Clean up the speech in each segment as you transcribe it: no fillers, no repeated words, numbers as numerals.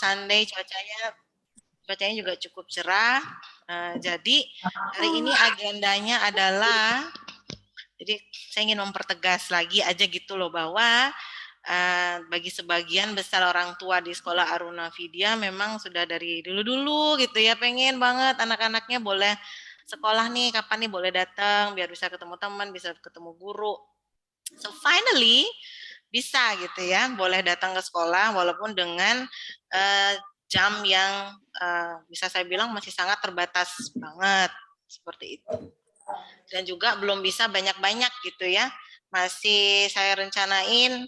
Sunday cuacanya juga cukup cerah. Jadi hari ini agendanya adalah, jadi saya ingin mempertegas lagi aja gitu loh bahwa bagi sebagian besar orang tua di sekolah Aruna Vidya memang sudah dari dulu-dulu gitu ya pengen banget anak-anaknya boleh sekolah nih, kapan nih boleh datang biar bisa ketemu teman, bisa ketemu guru. So finally bisa gitu ya, boleh datang ke sekolah walaupun dengan jam yang bisa saya bilang masih sangat terbatas banget seperti itu. Dan juga belum bisa banyak-banyak gitu ya. Masih saya rencanain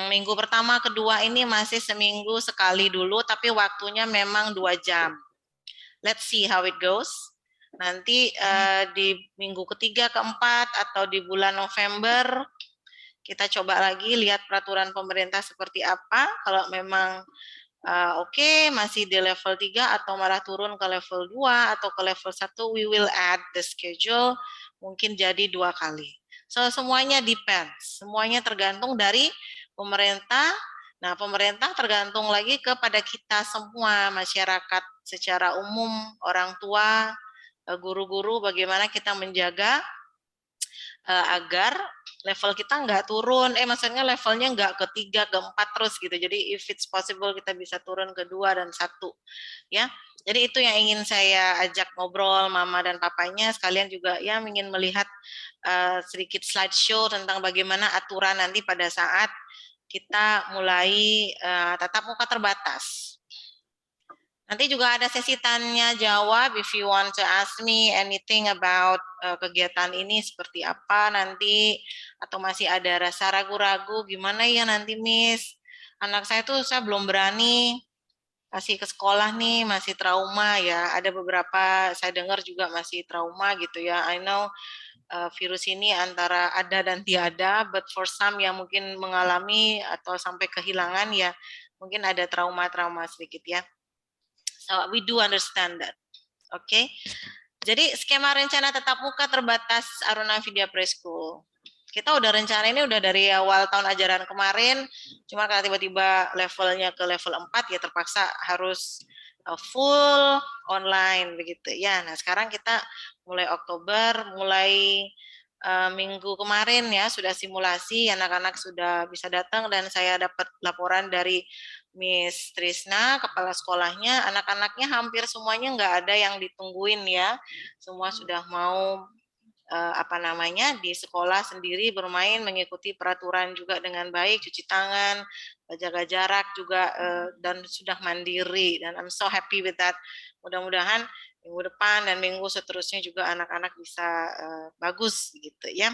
minggu pertama, kedua ini masih seminggu sekali dulu, tapi waktunya memang 2 jam. Let's see how it goes. Nanti di minggu ketiga, keempat, atau di bulan November, kita coba lagi lihat peraturan pemerintah seperti apa. Kalau memang oke, masih di level 3 atau malah turun ke level 2 atau ke level 1, we will add the schedule, mungkin jadi 2 kali. So, semuanya depends, semuanya tergantung dari pemerintah. Nah, pemerintah tergantung lagi kepada kita semua, masyarakat secara umum, orang tua, guru-guru, bagaimana kita menjaga agar level kita nggak turun, maksudnya levelnya nggak ke 3, ke 4 terus gitu. Jadi if it's possible kita bisa turun ke 2 dan 1 ya. Jadi itu yang ingin saya ajak ngobrol mama dan papanya, sekalian juga ya ingin melihat sedikit slideshow tentang bagaimana aturan nanti pada saat kita mulai tatap muka terbatas. Nanti juga ada sesi tanya jawab if you want to ask me anything about kegiatan ini seperti apa nanti, atau masih ada rasa ragu-ragu gimana ya nanti Miss, anak saya tuh saya belum berani kasih ke sekolah nih, masih trauma ya, ada beberapa saya dengar juga masih trauma gitu ya. I know virus ini antara ada dan tiada, but for some yang mungkin mengalami atau sampai kehilangan ya mungkin ada trauma-trauma sedikit ya. So we do understand that. Oke. Okay? Jadi skema rencana tatap muka terbatas Aruna Vidya Preschool. Kita udah rencana ini udah dari awal tahun ajaran kemarin, cuma karena tiba-tiba levelnya ke level 4 ya terpaksa harus full online begitu ya. Nah, sekarang kita mulai Oktober, mulai minggu kemarin ya sudah simulasi, anak-anak sudah bisa datang dan saya dapat laporan dari Miss Trisna, kepala sekolahnya, anak-anaknya hampir semuanya nggak ada yang ditungguin ya, semua sudah mau di sekolah sendiri bermain, mengikuti peraturan juga dengan baik, cuci tangan, jaga jarak juga dan sudah mandiri, dan I'm so happy with that. Mudah-mudahan minggu depan dan minggu seterusnya juga anak-anak bisa bagus gitu ya.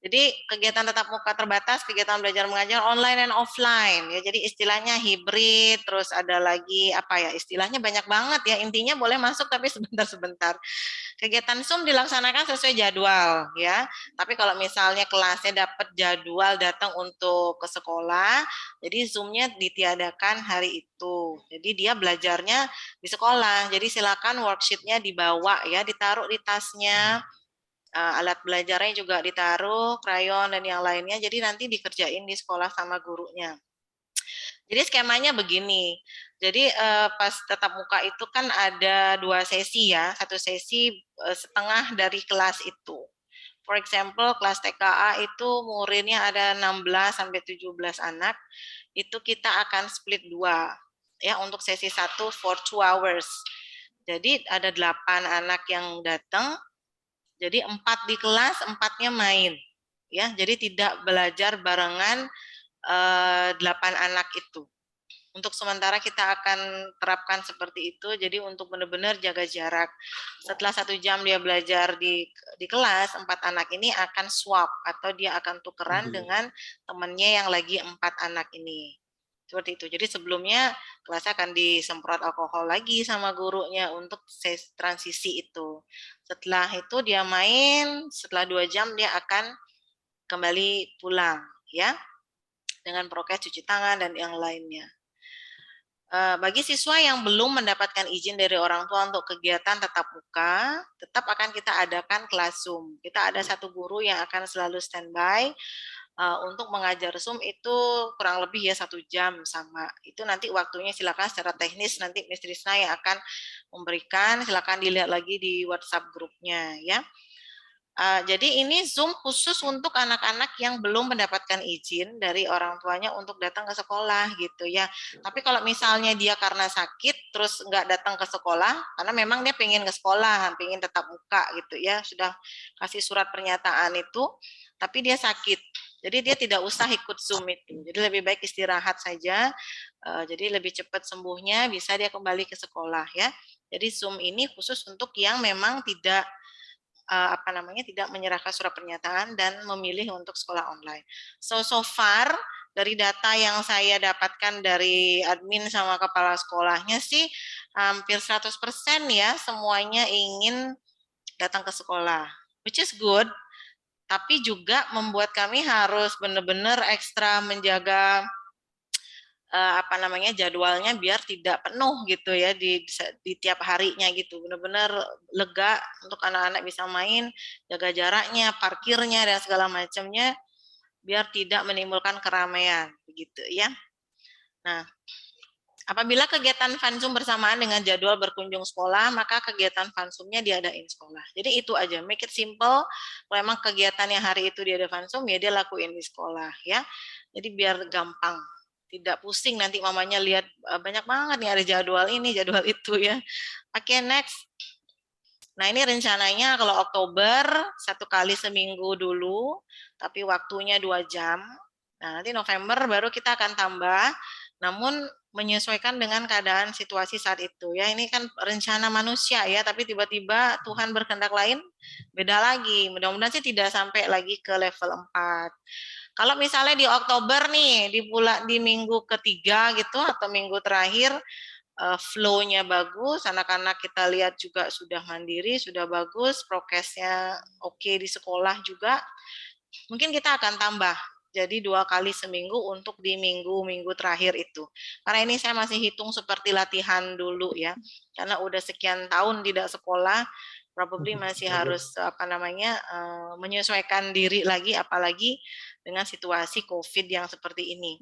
Jadi kegiatan tatap muka terbatas, kegiatan belajar mengajar online dan offline ya. Jadi istilahnya hibrid, terus ada lagi apa ya? Istilahnya banyak banget ya. Intinya boleh masuk tapi sebentar-sebentar. Kegiatan Zoom dilaksanakan sesuai jadwal ya. Tapi kalau misalnya kelasnya dapat jadwal datang untuk ke sekolah, jadi Zoom-nya ditiadakan hari itu. Jadi dia belajarnya di sekolah. Jadi silakan worksheet-nya dibawa ya, ditaruh di tasnya. Alat belajarnya juga ditaruh, krayon dan yang lainnya, jadi nanti dikerjain di sekolah sama gurunya. Jadi skemanya begini, jadi pas tatap muka itu kan ada 2 sesi ya, 1 sesi setengah dari kelas itu. For example, kelas TKA itu muridnya ada 16 sampai 17 anak, itu kita akan split 2 ya untuk sesi 1 for 2 hours. Jadi ada 8 anak yang datang. Jadi 4 di kelas, 4-nya main. Ya, jadi tidak belajar barengan 8 anak itu. Untuk sementara kita akan terapkan seperti itu. Jadi untuk benar-benar jaga jarak. Setelah 1 jam dia belajar di kelas, 4 anak ini akan swap atau dia akan tukeran dengan temannya yang lagi 4 anak ini. Seperti itu. Jadi sebelumnya kelas akan disemprot alkohol lagi sama gurunya untuk transisi itu. Setelah itu dia main, setelah 2 jam dia akan kembali pulang ya. Dengan prokes, cuci tangan dan yang lainnya. Bagi siswa yang belum mendapatkan izin dari orang tua untuk kegiatan tatap muka, tetap akan kita adakan kelas Zoom. Kita ada 1 guru yang akan selalu standby untuk mengajar Zoom itu kurang lebih ya 1 jam sama. Itu nanti waktunya silakan secara teknis nanti Miss Trisna yang akan memberikan, silakan dilihat lagi di WhatsApp grupnya ya. Jadi ini Zoom khusus untuk anak-anak yang belum mendapatkan izin dari orang tuanya untuk datang ke sekolah gitu ya. Tapi kalau misalnya dia karena sakit terus nggak datang ke sekolah, karena memang dia pengen ke sekolah, pengen tetap muka gitu ya, sudah kasih surat pernyataan itu, tapi dia sakit. Jadi dia tidak usah ikut Zoom itu. Jadi lebih baik istirahat saja. Jadi lebih cepat sembuhnya, bisa dia kembali ke sekolah ya. Jadi Zoom ini khusus untuk yang memang tidak tidak menyerahkan surat pernyataan dan memilih untuk sekolah online. So far dari data yang saya dapatkan dari admin sama kepala sekolahnya sih hampir 100% ya semuanya ingin datang ke sekolah, which is good. Tapi juga membuat kami harus benar-benar ekstra menjaga jadwalnya biar tidak penuh gitu ya di tiap harinya gitu, benar-benar lega untuk anak-anak bisa main, jaga jaraknya, parkirnya dan segala macamnya biar tidak menimbulkan keramaian begitu ya. Nah, apabila kegiatan fansum bersamaan dengan jadwal berkunjung sekolah, maka kegiatan fansumnya diadain sekolah. Jadi itu aja, make it simple. Kalau memang kegiatan yang hari itu dia ada fansum, ya dia lakuin di sekolah ya. Jadi biar gampang, tidak pusing nanti mamanya lihat banyak banget nih ada jadwal ini, jadwal itu ya. Oke, next. Nah ini rencananya kalau Oktober 1 kali seminggu dulu, tapi waktunya 2 jam. Nah nanti November baru kita akan tambah, namun menyesuaikan dengan keadaan situasi saat itu ya. Ini kan rencana manusia ya, tapi tiba-tiba Tuhan berkehendak lain, beda lagi. Mudah-mudahan sih tidak sampai lagi ke level 4. Kalau misalnya di Oktober nih, di minggu ketiga gitu atau minggu terakhir flow-nya bagus, anak-anak kita lihat juga sudah mandiri, sudah bagus, prokesnya oke di sekolah juga, mungkin kita akan tambah jadi 2 kali seminggu untuk di minggu-minggu terakhir itu. Karena ini saya masih hitung seperti latihan dulu ya, karena udah sekian tahun tidak sekolah, probably masih harus menyesuaikan diri lagi, apalagi dengan situasi COVID yang seperti ini.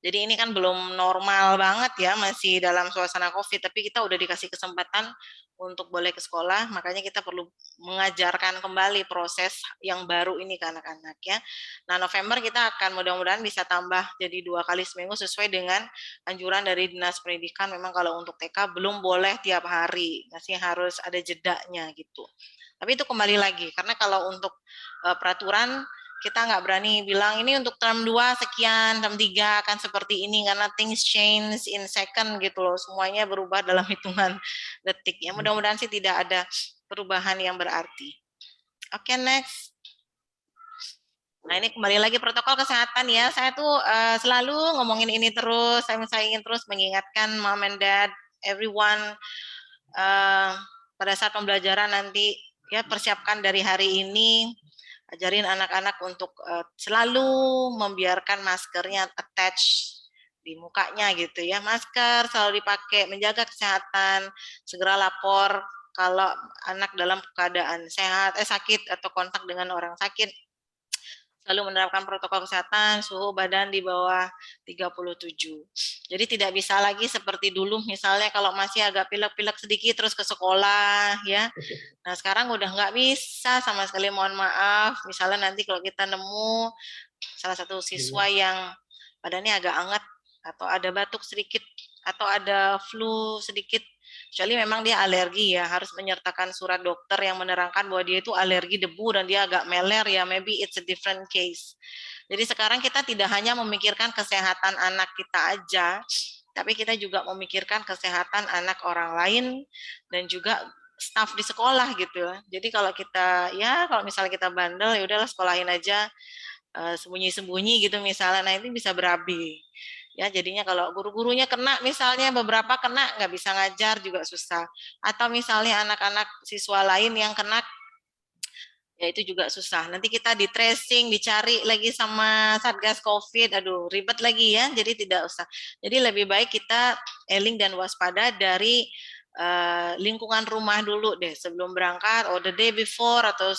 Jadi ini kan belum normal banget ya, masih dalam suasana COVID, tapi kita udah dikasih kesempatan untuk boleh ke sekolah, makanya kita perlu mengajarkan kembali proses yang baru ini ke anak-anak ya. Nah November kita akan mudah-mudahan bisa tambah jadi 2 kali seminggu sesuai dengan anjuran dari Dinas Pendidikan. Memang kalau untuk TK belum boleh tiap hari, masih harus ada jedanya gitu. Tapi itu kembali lagi, karena kalau untuk peraturan kita nggak berani bilang ini untuk term 2 sekian, term 3 akan seperti ini karena things change in second gitu loh. Semuanya berubah dalam hitungan detik. Ya mudah-mudahan sih tidak ada perubahan yang berarti. Oke, next. Nah, ini kembali lagi protokol kesehatan ya. Saya tuh selalu ngomongin ini terus. Saya ingin terus mengingatkan mom and dad, everyone pada saat pembelajaran nanti ya persiapkan dari hari ini. Ajarin anak-anak untuk selalu membiarkan maskernya attach di mukanya gitu ya. Masker selalu dipakai, menjaga kesehatan, segera lapor kalau anak dalam keadaan sehat, sakit atau kontak dengan orang sakit. Selalu menerapkan protokol kesehatan, suhu badan di bawah 37. Jadi tidak bisa lagi seperti dulu, misalnya kalau masih agak pilek-pilek sedikit terus ke sekolah ya. Nah sekarang udah nggak bisa sama sekali, mohon maaf. Misalnya nanti kalau kita nemu salah satu siswa yang badannya agak hangat atau ada batuk sedikit atau ada flu sedikit, kecuali memang dia alergi ya, harus menyertakan surat dokter yang menerangkan bahwa dia itu alergi debu dan dia agak meler ya, maybe it's a different case. Jadi sekarang kita tidak hanya memikirkan kesehatan anak kita aja, tapi kita juga memikirkan kesehatan anak orang lain dan juga staf di sekolah gitu. Jadi kalau misalnya kita bandel ya udahlah sekolahin aja sembunyi-sembunyi gitu misalnya, nah ini bisa berabi. Ya jadinya kalau guru-gurunya kena misalnya beberapa kena nggak bisa ngajar juga susah, atau misalnya anak-anak siswa lain yang kena ya itu juga susah, nanti kita di tracing dicari lagi sama Satgas COVID, aduh ribet lagi ya, jadi tidak usah. Jadi lebih baik kita eling dan waspada dari lingkungan rumah dulu deh sebelum berangkat, or the day before atau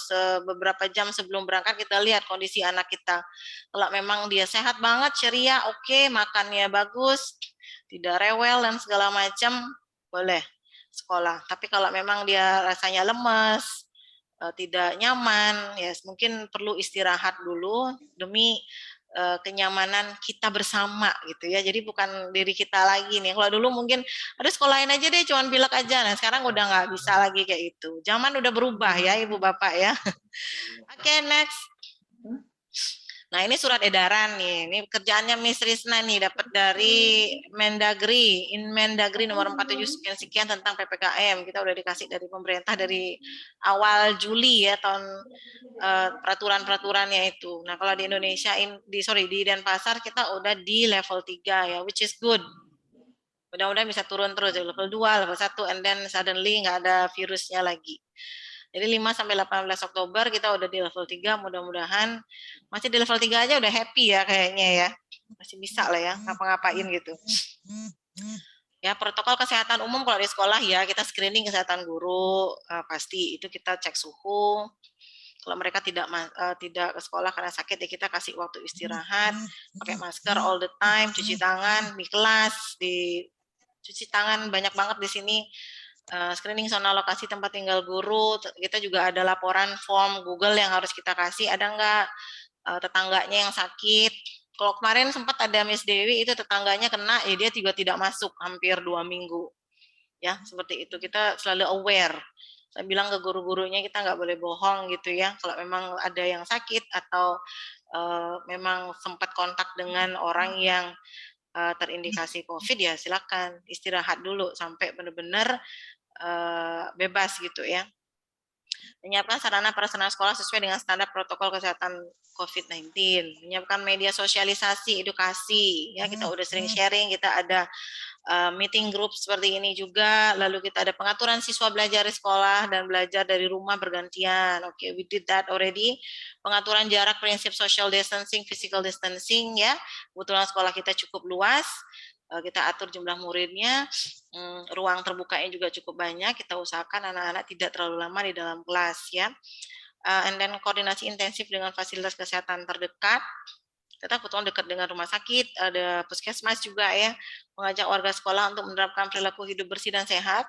beberapa jam sebelum berangkat kita lihat kondisi anak kita. Kalau memang dia sehat banget, ceria, oke, makannya bagus, tidak rewel dan segala macam, boleh sekolah. Tapi kalau memang dia rasanya lemes, tidak nyaman, ya mungkin perlu istirahat dulu demi kenyamanan kita bersama gitu ya. Jadi bukan diri kita lagi nih. Kalau dulu mungkin ada sekolahin aja deh, cuman pilek aja. Nah sekarang udah nggak bisa lagi kayak itu. Zaman udah berubah ya ibu bapak ya. Oke, next. Nah ini surat edaran nih, ini kerjaannya Miss Risna nih, dapat dari Mendagri, Mendagri nomor 47 sekian tentang PPKM. Kita udah dikasih dari pemerintah dari awal Juli ya tahun peraturan-peraturannya itu. Nah kalau di Indonesia, di Denpasar kita udah di level 3 ya, which is good. Mudah-mudahan bisa turun terus, level 2, level 1, and then suddenly nggak ada virusnya lagi. Jadi 5 sampai 18 Oktober kita udah di level 3, mudah-mudahan masih di level 3 aja udah happy ya kayaknya ya. Masih bisa lah ya ngapa-ngapain gitu. Ya protokol kesehatan umum kalau di sekolah ya kita screening kesehatan guru, pasti itu kita cek suhu. Kalau mereka tidak ke sekolah karena sakit ya kita kasih waktu istirahat, pakai masker all the time, cuci tangan di kelas, cuci tangan banyak banget di sini. Screening zona lokasi tempat tinggal guru, kita juga ada laporan form Google yang harus kita kasih, ada nggak tetangganya yang sakit. Kalau kemarin sempat ada Miss Dewi itu tetangganya kena, ya dia juga tidak masuk hampir 2 minggu. Ya, seperti itu kita selalu aware. Saya bilang ke guru-gurunya kita nggak boleh bohong gitu ya. Kalau memang ada yang sakit atau memang sempat kontak dengan orang yang terindikasi COVID ya silakan istirahat dulu sampai benar-benar bebas gitu ya. Menyiapkan sarana prasarana sekolah sesuai dengan standar protokol kesehatan COVID-19. Menyiapkan media sosialisasi, edukasi. Ya kita udah sering sharing, kita ada meeting group seperti ini juga. Lalu kita ada pengaturan siswa belajar di sekolah dan belajar dari rumah bergantian. Oke, we did that already. Pengaturan jarak, prinsip social distancing, physical distancing ya. Kebetulan sekolah kita cukup luas. Kita atur jumlah muridnya, ruang terbukanya juga cukup banyak, kita usahakan anak-anak tidak terlalu lama di dalam kelas ya. And then koordinasi intensif dengan fasilitas kesehatan terdekat, kita kebetulan dekat dengan rumah sakit, ada puskesmas juga ya, mengajak warga sekolah untuk menerapkan perilaku hidup bersih dan sehat,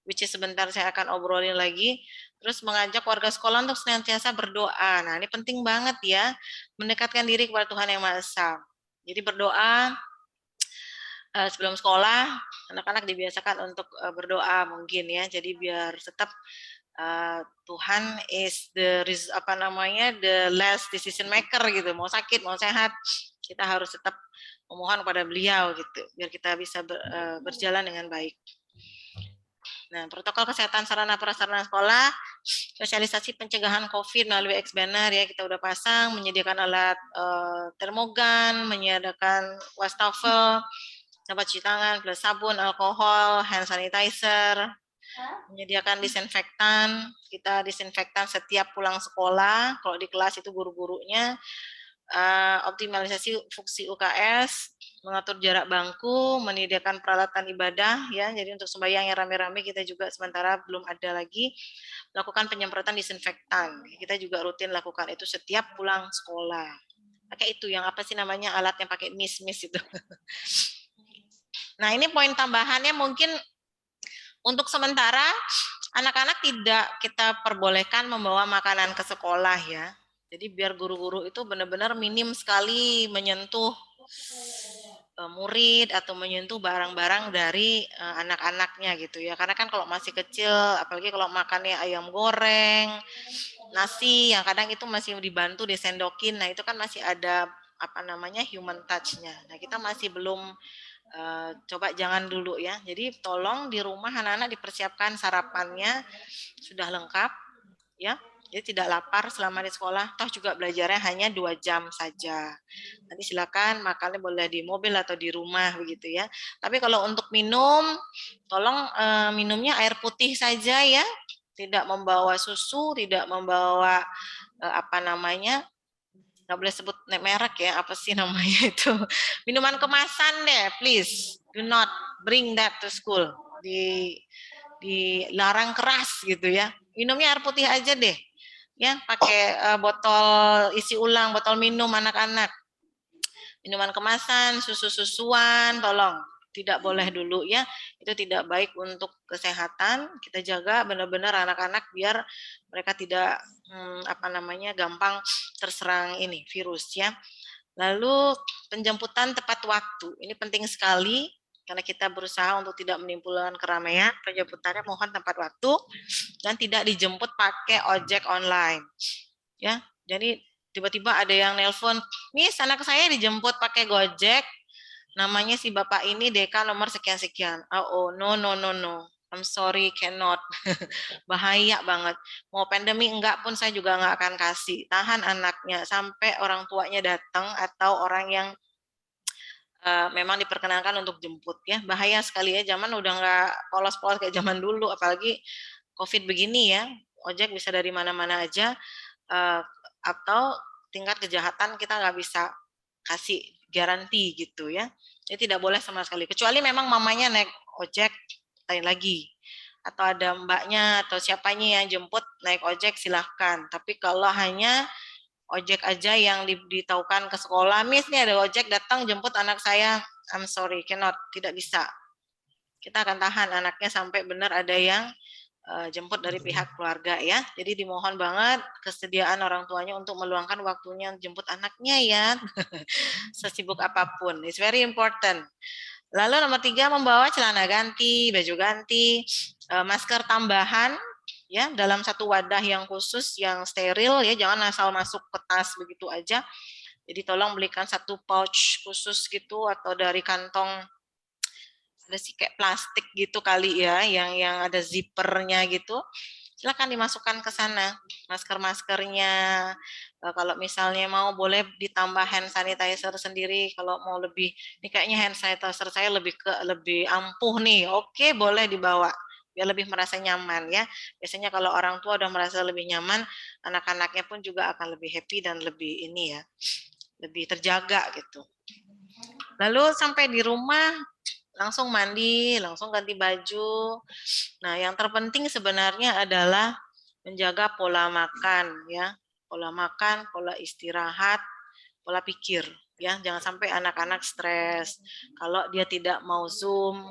which is sebentar saya akan obrolin lagi, terus mengajak warga sekolah untuk senantiasa berdoa. Nah ini penting banget ya, mendekatkan diri kepada Tuhan Yang Maha Esa. Jadi berdoa, sebelum sekolah anak-anak dibiasakan untuk berdoa mungkin ya, jadi biar tetap Tuhan is the last decision maker gitu, mau sakit mau sehat kita harus tetap memohon kepada beliau gitu biar kita bisa berjalan dengan baik. Nah, protokol kesehatan sarana prasarana sekolah, sosialisasi pencegahan COVID melalui X-Banner ya kita udah pasang, menyediakan alat termogan, menyediakan wastafel, tempat cuci tangan, plus sabun, alkohol, hand sanitizer, menyediakan disinfektan. Kita disinfektan setiap pulang sekolah. Kalau di kelas itu guru-gurunya, optimalisasi fungsi UKS, mengatur jarak bangku, menyediakan peralatan ibadah ya. Jadi untuk sembahyang yang rame-rame kita juga sementara belum ada lagi. Lakukan penyemprotan disinfektan. Kita juga rutin lakukan itu setiap pulang sekolah. Pakai itu yang apa sih namanya alat yang pakai mis-mis itu. Nah ini poin tambahannya mungkin untuk sementara anak-anak tidak kita perbolehkan membawa makanan ke sekolah ya. Jadi biar guru-guru itu benar-benar minim sekali menyentuh murid atau menyentuh barang-barang dari anak-anaknya gitu ya. Karena kan kalau masih kecil, apalagi kalau makannya ayam goreng, nasi yang kadang itu masih dibantu disendokin. Nah itu kan masih ada human touch-nya. Nah kita masih belum coba jangan dulu ya. Jadi tolong di rumah anak-anak dipersiapkan sarapannya sudah lengkap ya. Jadi tidak lapar selama di sekolah. Toh juga belajarnya hanya 2 jam saja. Nanti silakan makannya boleh di mobil atau di rumah begitu ya. Tapi kalau untuk minum, tolong minumnya air putih saja ya. Tidak membawa susu, tidak membawa nggak boleh sebut merek ya, apa sih namanya itu, minuman kemasan deh, please do not bring that to school. dilarang keras gitu ya. Minumnya air putih aja deh. Ya, pakai botol isi ulang, botol minum anak-anak. Minuman kemasan, susu-susuan, tolong tidak boleh dulu ya. Itu tidak baik untuk kesehatan. Kita jaga benar-benar anak-anak biar mereka tidak gampang terserang ini virus ya. Lalu penjemputan tepat waktu. Ini penting sekali karena kita berusaha untuk tidak menimbulkan keramaian. Penjemputannya mohon tepat waktu dan tidak dijemput pakai ojek online. Ya, jadi tiba-tiba ada yang nelpon, "Miss, anak saya dijemput pakai Gojek. Namanya si Bapak ini DK nomor sekian-sekian." Oh, no, no, no, no. I'm sorry, cannot. Bahaya banget. Mau pandemi enggak pun saya juga enggak akan kasih. Tahan anaknya sampai orang tuanya datang atau orang yang memang diperkenankan untuk jemput ya. Bahaya sekali ya, zaman udah enggak polos-polos kayak zaman dulu, apalagi COVID begini ya. Ojek bisa dari mana-mana aja, atau tingkat kejahatan kita nggak bisa kasih garansi gitu ya. Jadi tidak boleh sama sekali. Kecuali memang mamanya naik ojek, lain lagi. Atau ada mbaknya atau siapanya yang jemput naik ojek silahkan. Tapi kalau hanya ojek aja yang ditahukan ke sekolah, "Miss, nih ada ojek datang jemput anak saya." I'm sorry, cannot, tidak bisa. Kita akan tahan anaknya sampai benar ada yang jemput dari pihak keluarga ya. Jadi dimohon banget kesediaan orang tuanya untuk meluangkan waktunya jemput anaknya ya. Sesibuk apapun. It's very important. Lalu nomor 3, membawa celana ganti, baju ganti, masker tambahan ya dalam satu wadah yang khusus yang steril ya, jangan asal masuk ke tas begitu aja. Jadi tolong belikan satu pouch khusus gitu atau dari kantong ada sih kayak plastik gitu kali ya, yang ada zippernya gitu. Silakan dimasukkan ke sana masker-maskernya. Kalau misalnya mau boleh ditambah hand sanitizer sendiri. Kalau mau lebih, ini kayaknya hand sanitizer saya lebih ampuh nih. Oke, boleh dibawa biar lebih merasa nyaman ya. Biasanya kalau orang tua udah merasa lebih nyaman, anak-anaknya pun juga akan lebih happy dan lebih ini ya, lebih terjaga gitu. Lalu sampai di rumah langsung mandi, langsung ganti baju. Nah, yang terpenting sebenarnya adalah menjaga pola makan ya. Pola makan, pola istirahat, pola pikir ya. Jangan sampai anak-anak stres. Kalau dia tidak mau Zoom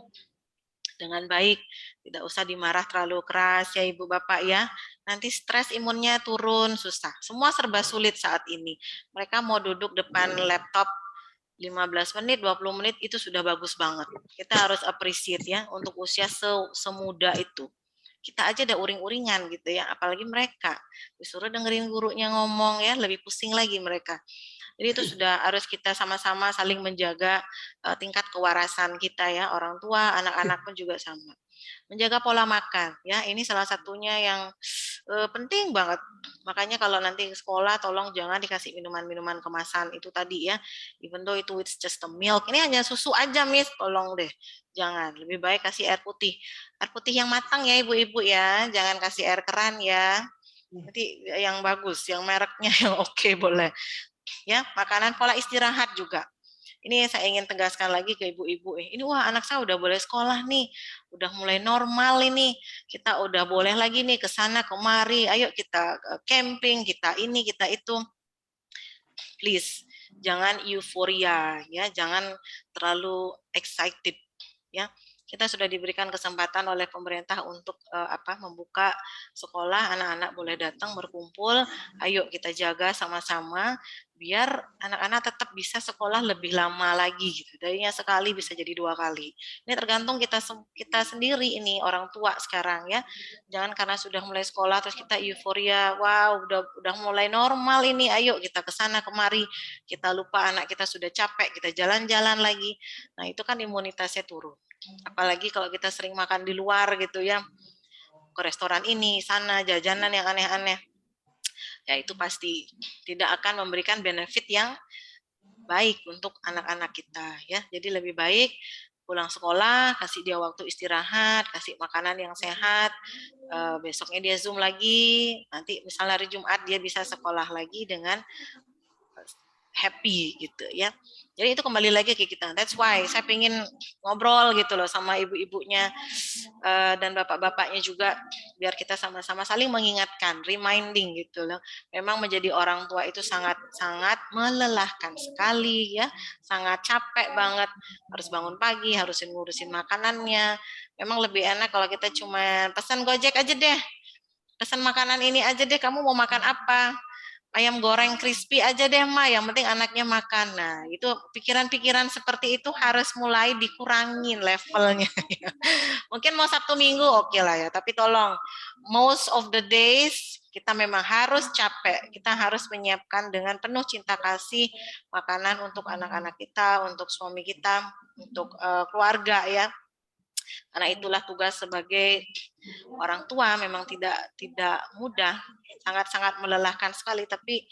dengan baik, tidak usah dimarah terlalu keras ya Ibu Bapak ya. Nanti stres imunnya turun, susah. Semua serba sulit saat ini. Mereka mau duduk depan laptop 15 menit, 20 menit itu sudah bagus banget. Kita harus appreciate ya untuk usia semuda itu. Kita aja udah uring-uringan gitu ya, apalagi mereka. Disuruh dengerin gurunya ngomong ya, lebih pusing lagi mereka. Jadi itu sudah harus kita sama-sama saling menjaga tingkat kewarasan kita ya, orang tua, anak-anak pun juga sama. Menjaga pola makan ya, ini salah satunya yang penting banget. Makanya kalau nanti sekolah tolong jangan dikasih minuman-minuman kemasan itu tadi ya. Even though itu it's just a milk. Ini hanya susu aja, Miss. Tolong deh. Jangan. Lebih baik kasih air putih. Air putih yang matang ya, Ibu-ibu ya. Jangan kasih air keran ya. Nanti yang bagus, yang mereknya yang oke boleh. Ya, makanan pola istirahat juga. Ini saya ingin tegaskan lagi ke ibu-ibu. Ini wah anak saya udah boleh sekolah nih, udah mulai normal ini. Kita udah boleh lagi nih ke sana kemari. Ayo kita camping, kita ini, kita itu. Please, jangan euforia ya, jangan terlalu excited ya. Kita sudah diberikan kesempatan oleh pemerintah untuk membuka sekolah, anak-anak boleh datang berkumpul. Ayo kita jaga sama-sama biar anak-anak tetap bisa sekolah lebih lama lagi gitu. Darinya sekali bisa jadi 2 kali. Ini tergantung kita sendiri ini orang tua sekarang ya. Jangan karena sudah mulai sekolah terus kita euforia, wow udah mulai normal ini, ayo kita ke sana kemari. Kita lupa anak kita sudah capek, kita jalan-jalan lagi. Nah, itu kan imunitasnya turun. Apalagi kalau kita sering makan di luar gitu ya, ke restoran ini, sana, jajanan yang aneh-aneh. Ya itu pasti tidak akan memberikan benefit yang baik untuk anak-anak kita ya. Jadi lebih baik pulang sekolah, kasih dia waktu istirahat, kasih makanan yang sehat, besoknya dia Zoom lagi, nanti misalnya hari Jumat dia bisa sekolah lagi dengan happy gitu ya. Jadi itu kembali lagi ke kita. That's why saya pengen ngobrol gitu loh sama ibu-ibunya dan bapak-bapaknya juga, biar kita sama-sama saling mengingatkan, reminding gitu loh. Memang menjadi orang tua itu sangat-sangat melelahkan sekali ya, sangat capek banget. Harus bangun pagi, harus ngurusin makanannya. Memang lebih enak kalau kita cuma pesan Gojek aja deh. Pesan makanan ini aja deh, kamu mau makan apa? Ayam goreng crispy aja deh Ma, yang penting anaknya makan. Nah itu pikiran-pikiran seperti itu harus mulai dikurangin levelnya. Mungkin mau Sabtu Minggu oke lah ya, tapi tolong most of the days kita memang harus capek, kita harus menyiapkan dengan penuh cinta kasih makanan untuk anak-anak kita, untuk suami kita, untuk keluarga ya. Karena itulah tugas sebagai orang tua, memang tidak mudah, sangat-sangat melelahkan sekali, tapi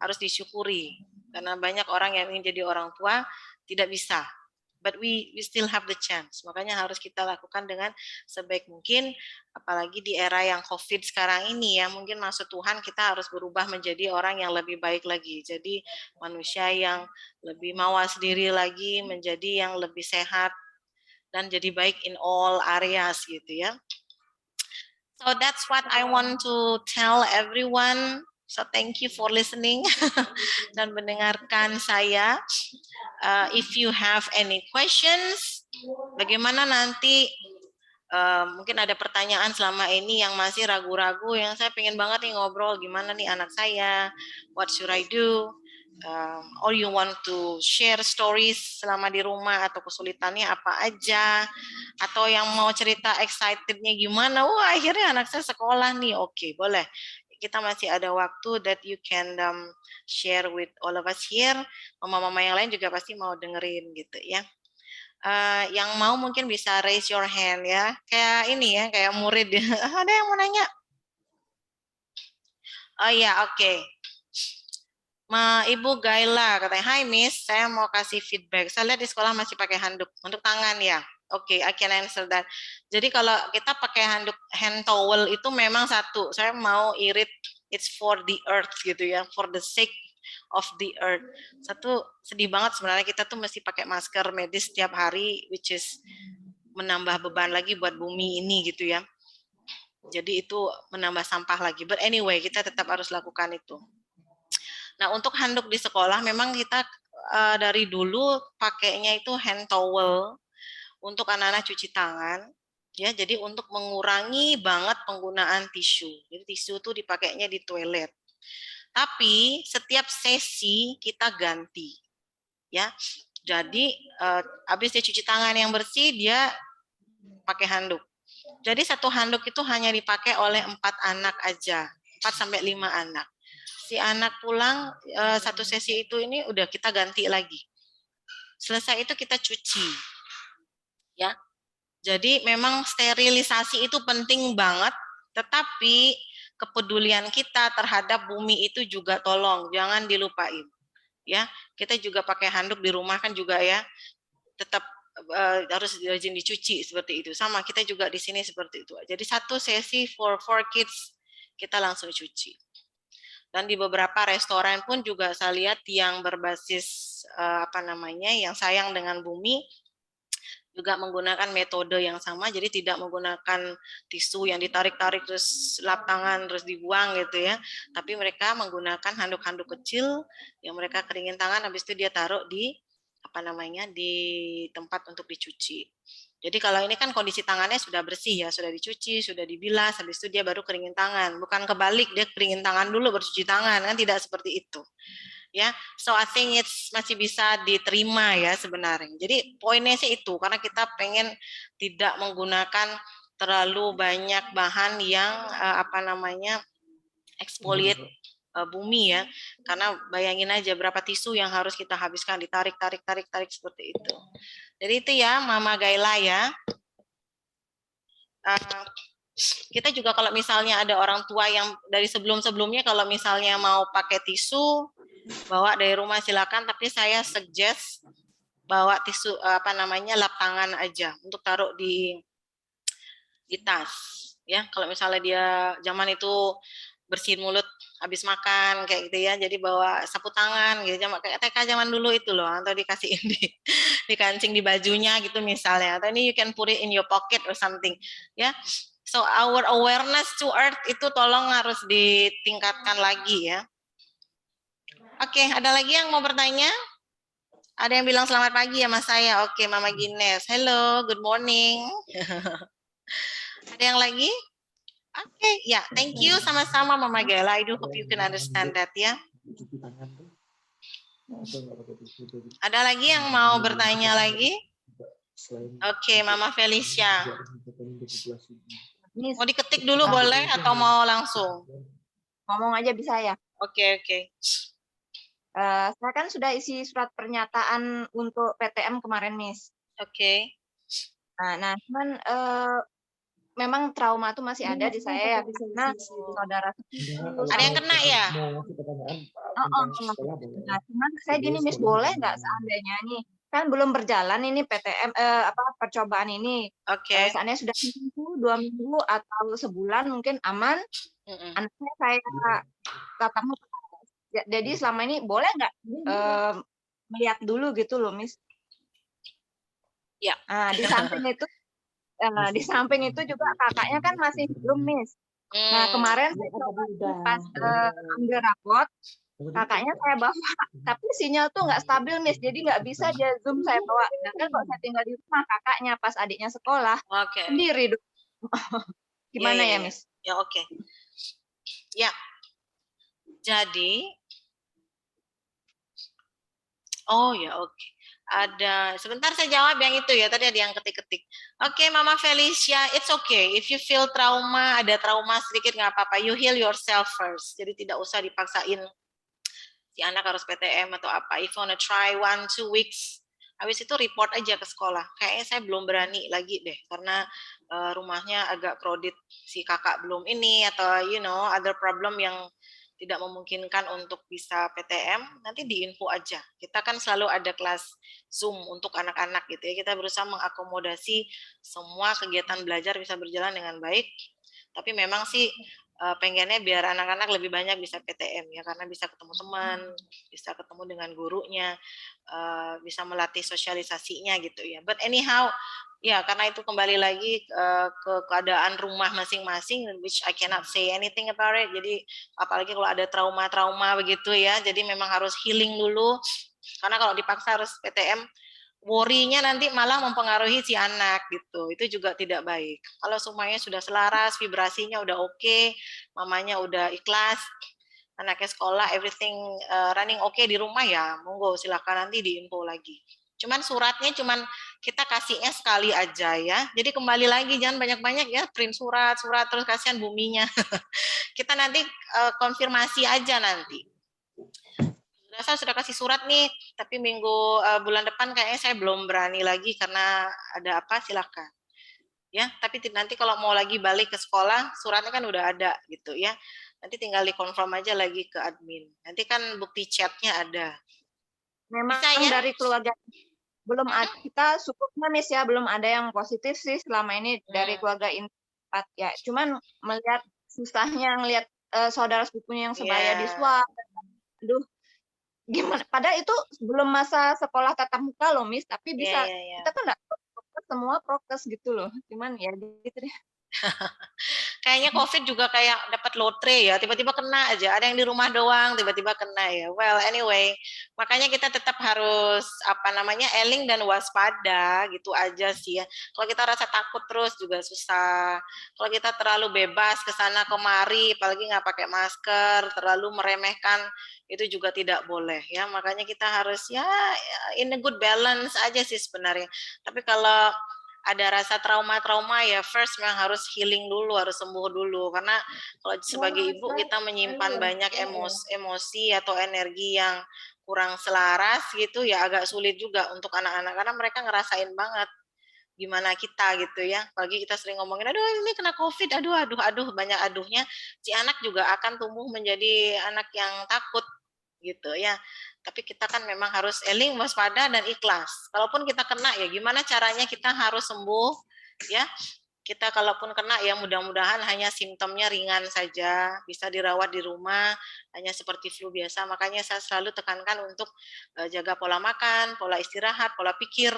harus disyukuri karena banyak orang yang ingin jadi orang tua tidak bisa, but we still have the chance. Makanya harus kita lakukan dengan sebaik mungkin, apalagi di era yang COVID sekarang ini ya, mungkin maksud Tuhan kita harus berubah menjadi orang yang lebih baik lagi, jadi manusia yang lebih mawas diri lagi, menjadi yang lebih sehat dan jadi baik in all areas gitu ya. So that's what I want to tell everyone. So thank you for listening dan mendengarkan saya. If you have any questions, bagaimana nanti mungkin ada pertanyaan selama ini yang masih ragu-ragu, yang saya pengen banget nih ngobrol gimana nih anak saya, what should I do? Or you want to share stories selama di rumah atau kesulitannya apa aja, atau yang mau cerita excitednya gimana, wah akhirnya anak saya sekolah nih, oke, boleh, kita masih ada waktu that you can share with all of us here. Mama-mama yang lain juga pasti mau dengerin gitu ya. Yang mau mungkin bisa raise your hand ya, kayak ini ya, kayak murid. Ada yang mau nanya? Oh ya, oke. Ibu Gaila katanya, "Hai Miss, saya mau kasih feedback. Saya lihat di sekolah masih pakai handuk untuk tangan ya." Oke, I can answer that. Jadi kalau kita pakai handuk hand towel itu memang satu, saya mau irit, it's for the earth gitu ya, for the sake of the earth. Satu, sedih banget sebenarnya kita tuh mesti pakai masker medis setiap hari, which is menambah beban lagi buat bumi ini gitu ya. Jadi itu menambah sampah lagi. But anyway, kita tetap harus lakukan itu. Nah, untuk handuk di sekolah memang kita dari dulu pakainya itu hand towel untuk anak-anak cuci tangan. Ya, jadi untuk mengurangi banget penggunaan tisu. Jadi tisu itu dipakainya di toilet. Tapi setiap sesi kita ganti. Ya. Jadi habis dia cuci tangan yang bersih, dia pakai handuk. Jadi satu handuk itu hanya dipakai oleh 4 anak aja, 4 sampai 5 anak. Si anak pulang satu sesi itu ini udah kita ganti lagi. Selesai itu kita cuci. Ya. Jadi memang sterilisasi itu penting banget, tetapi kepedulian kita terhadap bumi itu juga tolong jangan dilupain. Ya, kita juga pakai handuk di rumah kan juga ya. Tetap harus rajin dicuci seperti itu. Sama kita juga di sini seperti itu. Jadi satu sesi for 4 kids kita langsung cuci. Dan di beberapa restoran pun juga saya lihat yang berbasis yang sayang dengan bumi juga menggunakan metode yang sama, jadi tidak menggunakan tisu yang ditarik-tarik terus lap tangan terus dibuang gitu ya, tapi mereka menggunakan handuk-handuk kecil yang mereka keringin tangan, habis itu dia taruh di di tempat untuk dicuci. Jadi kalau ini kan kondisi tangannya sudah bersih ya, sudah dicuci, sudah dibilas, habis itu dia baru keringin tangan. Bukan kebalik, dia keringin tangan dulu baru cuci tangan, kan tidak seperti itu. Ya, so I think masih bisa diterima ya sebenarnya. Jadi poinnya sih itu, karena kita pengen tidak menggunakan terlalu banyak bahan yang exfoliate bumi ya, karena bayangin aja berapa tisu yang harus kita habiskan, ditarik seperti itu. Jadi itu ya Mama Gaila ya. Kita juga kalau misalnya ada orang tua yang dari sebelum-sebelumnya kalau misalnya mau pakai tisu bawa dari rumah silakan, tapi saya suggest bawa tisu lap tangan aja untuk taruh di tas ya. Kalau misalnya dia zaman itu bersihin mulut habis makan kayak gitu ya. Jadi bawa sapu tangan gitu, kayak TK zaman dulu itu loh, atau dikasihin dikancing di bajunya gitu misalnya. Atau ini you can put it in your pocket or something ya. So our awareness to earth itu tolong harus ditingkatkan lagi ya. Oke, ada lagi yang mau bertanya? Ada yang bilang selamat pagi ya Mas saya. Oke, Mama Gines. Hello, good morning. Ada yang lagi? Oke, ya, thank you sama-sama Mama Gela. I do hope you can understand that ya. Ada lagi yang mau bertanya lagi? Oke, Mama Felicia. Mau diketik dulu boleh atau mau langsung? Ngomong aja bisa ya? Oke, oke. Saya kan sudah isi surat pernyataan untuk PTM kemarin, Miss. Oke. Nah, cuman memang trauma itu masih ada di saya ya, karena saudara ada yang kena ya? Nah, cuman saya gini, Miss, boleh nggak seandainya nih, kan belum berjalan ini PTM percobaan ini. Oke. Seandainya sudah 2 minggu atau sebulan mungkin aman, anaknya saya ketemu. Jadi selama ini boleh nggak melihat dulu gitu loh, Miss? Ya. Di samping itu juga kakaknya kan masih belum, Miss. Nah, kemarin saya coba pas ambil rapot, kakaknya saya bawa, tapi sinyal tuh nggak stabil, Miss. Jadi nggak bisa dia Zoom saya bawa. Sedangkan kalau saya tinggal di rumah, kakaknya pas adiknya sekolah, sendiri. Gimana ya, Miss? Ya, oke. Ya, jadi, oh ya, oke. Ada, sebentar saya jawab yang itu ya, tadi ada yang ketik-ketik. Oke, Mama Felicia, it's okay. If you feel trauma, ada trauma sedikit nggak apa-apa. You heal yourself first. Jadi tidak usah dipaksain si anak harus PTM atau apa. If you wanna try 1-2 weeks, habis itu report aja ke sekolah. Kayaknya saya belum berani lagi deh, karena rumahnya agak crowded, si kakak belum ini, atau other problem yang tidak memungkinkan untuk bisa PTM, nanti diinfo aja. Kita kan selalu ada kelas Zoom untuk anak-anak gitu ya. Kita berusaha mengakomodasi semua kegiatan belajar bisa berjalan dengan baik. Tapi memang sih pengennya biar anak-anak lebih banyak bisa PTM ya, karena bisa ketemu teman, bisa ketemu dengan gurunya, bisa melatih sosialisasinya gitu ya. But anyhow, ya karena itu kembali lagi ke keadaan rumah masing-masing, which I cannot say anything about it. Jadi apalagi kalau ada trauma-trauma begitu ya, jadi memang harus healing dulu. Karena kalau dipaksa harus PTM, worry-nya nanti malah mempengaruhi si anak gitu. Itu juga tidak baik. Kalau semuanya sudah selaras, vibrasinya udah oke, mamanya udah ikhlas, anaknya sekolah, everything running oke di rumah ya, monggo silakan nanti diinfo lagi. Cuman suratnya cuman kita kasihnya sekali aja ya. Jadi kembali lagi jangan banyak-banyak ya print surat terus kasihan buminya. Kita nanti konfirmasi aja nanti. Saya sudah kasih surat nih, tapi bulan depan kayaknya saya belum berani lagi karena ada apa, silakan. Ya, tapi nanti kalau mau lagi balik ke sekolah, suratnya kan udah ada gitu ya. Nanti tinggal dikonfirm aja lagi ke admin. Nanti kan bukti chatnya ada. Memang ya? Dari keluarga belum ada, kita syukurnya Miss ya, belum ada yang positif sih selama ini dari keluarga Inpat ya. Cuman melihat susahnya ngelihat saudara sepupunya yang sebaya di swab. Aduh, gimana? Padahal itu belum masa sekolah tatap muka loh, Miss, tapi bisa kita kan enggak semua prokes gitu loh. Cuman ya gitu deh. Kayaknya COVID juga kayak dapat lotre ya, tiba-tiba kena aja. Ada yang di rumah doang, tiba-tiba kena ya. Well, anyway, makanya kita tetap harus eling dan waspada gitu aja sih ya. Kalau kita rasa takut terus juga susah. Kalau kita terlalu bebas ke sana kemari, apalagi nggak pakai masker, terlalu meremehkan, itu juga tidak boleh ya. Makanya kita harus ya in a good balance aja sih sebenarnya. Tapi kalau ada rasa trauma-trauma ya first memang harus healing dulu, harus sembuh dulu, karena kalau sebagai ibu kita menyimpan banyak emosi atau energi yang kurang selaras gitu ya, agak sulit juga untuk anak-anak karena mereka ngerasain banget gimana kita gitu ya, apalagi kita sering ngomongin aduh ini kena COVID, aduh banyak aduhnya, si anak juga akan tumbuh menjadi anak yang takut gitu ya. Tapi kita kan memang harus eling, waspada dan ikhlas. Kalaupun kita kena ya gimana caranya kita harus sembuh ya. kita kalaupun kena ya mudah-mudahan hanya simptomnya ringan saja, bisa dirawat di rumah, hanya seperti flu biasa. Makanya saya selalu tekankan untuk jaga pola makan, pola istirahat, pola pikir.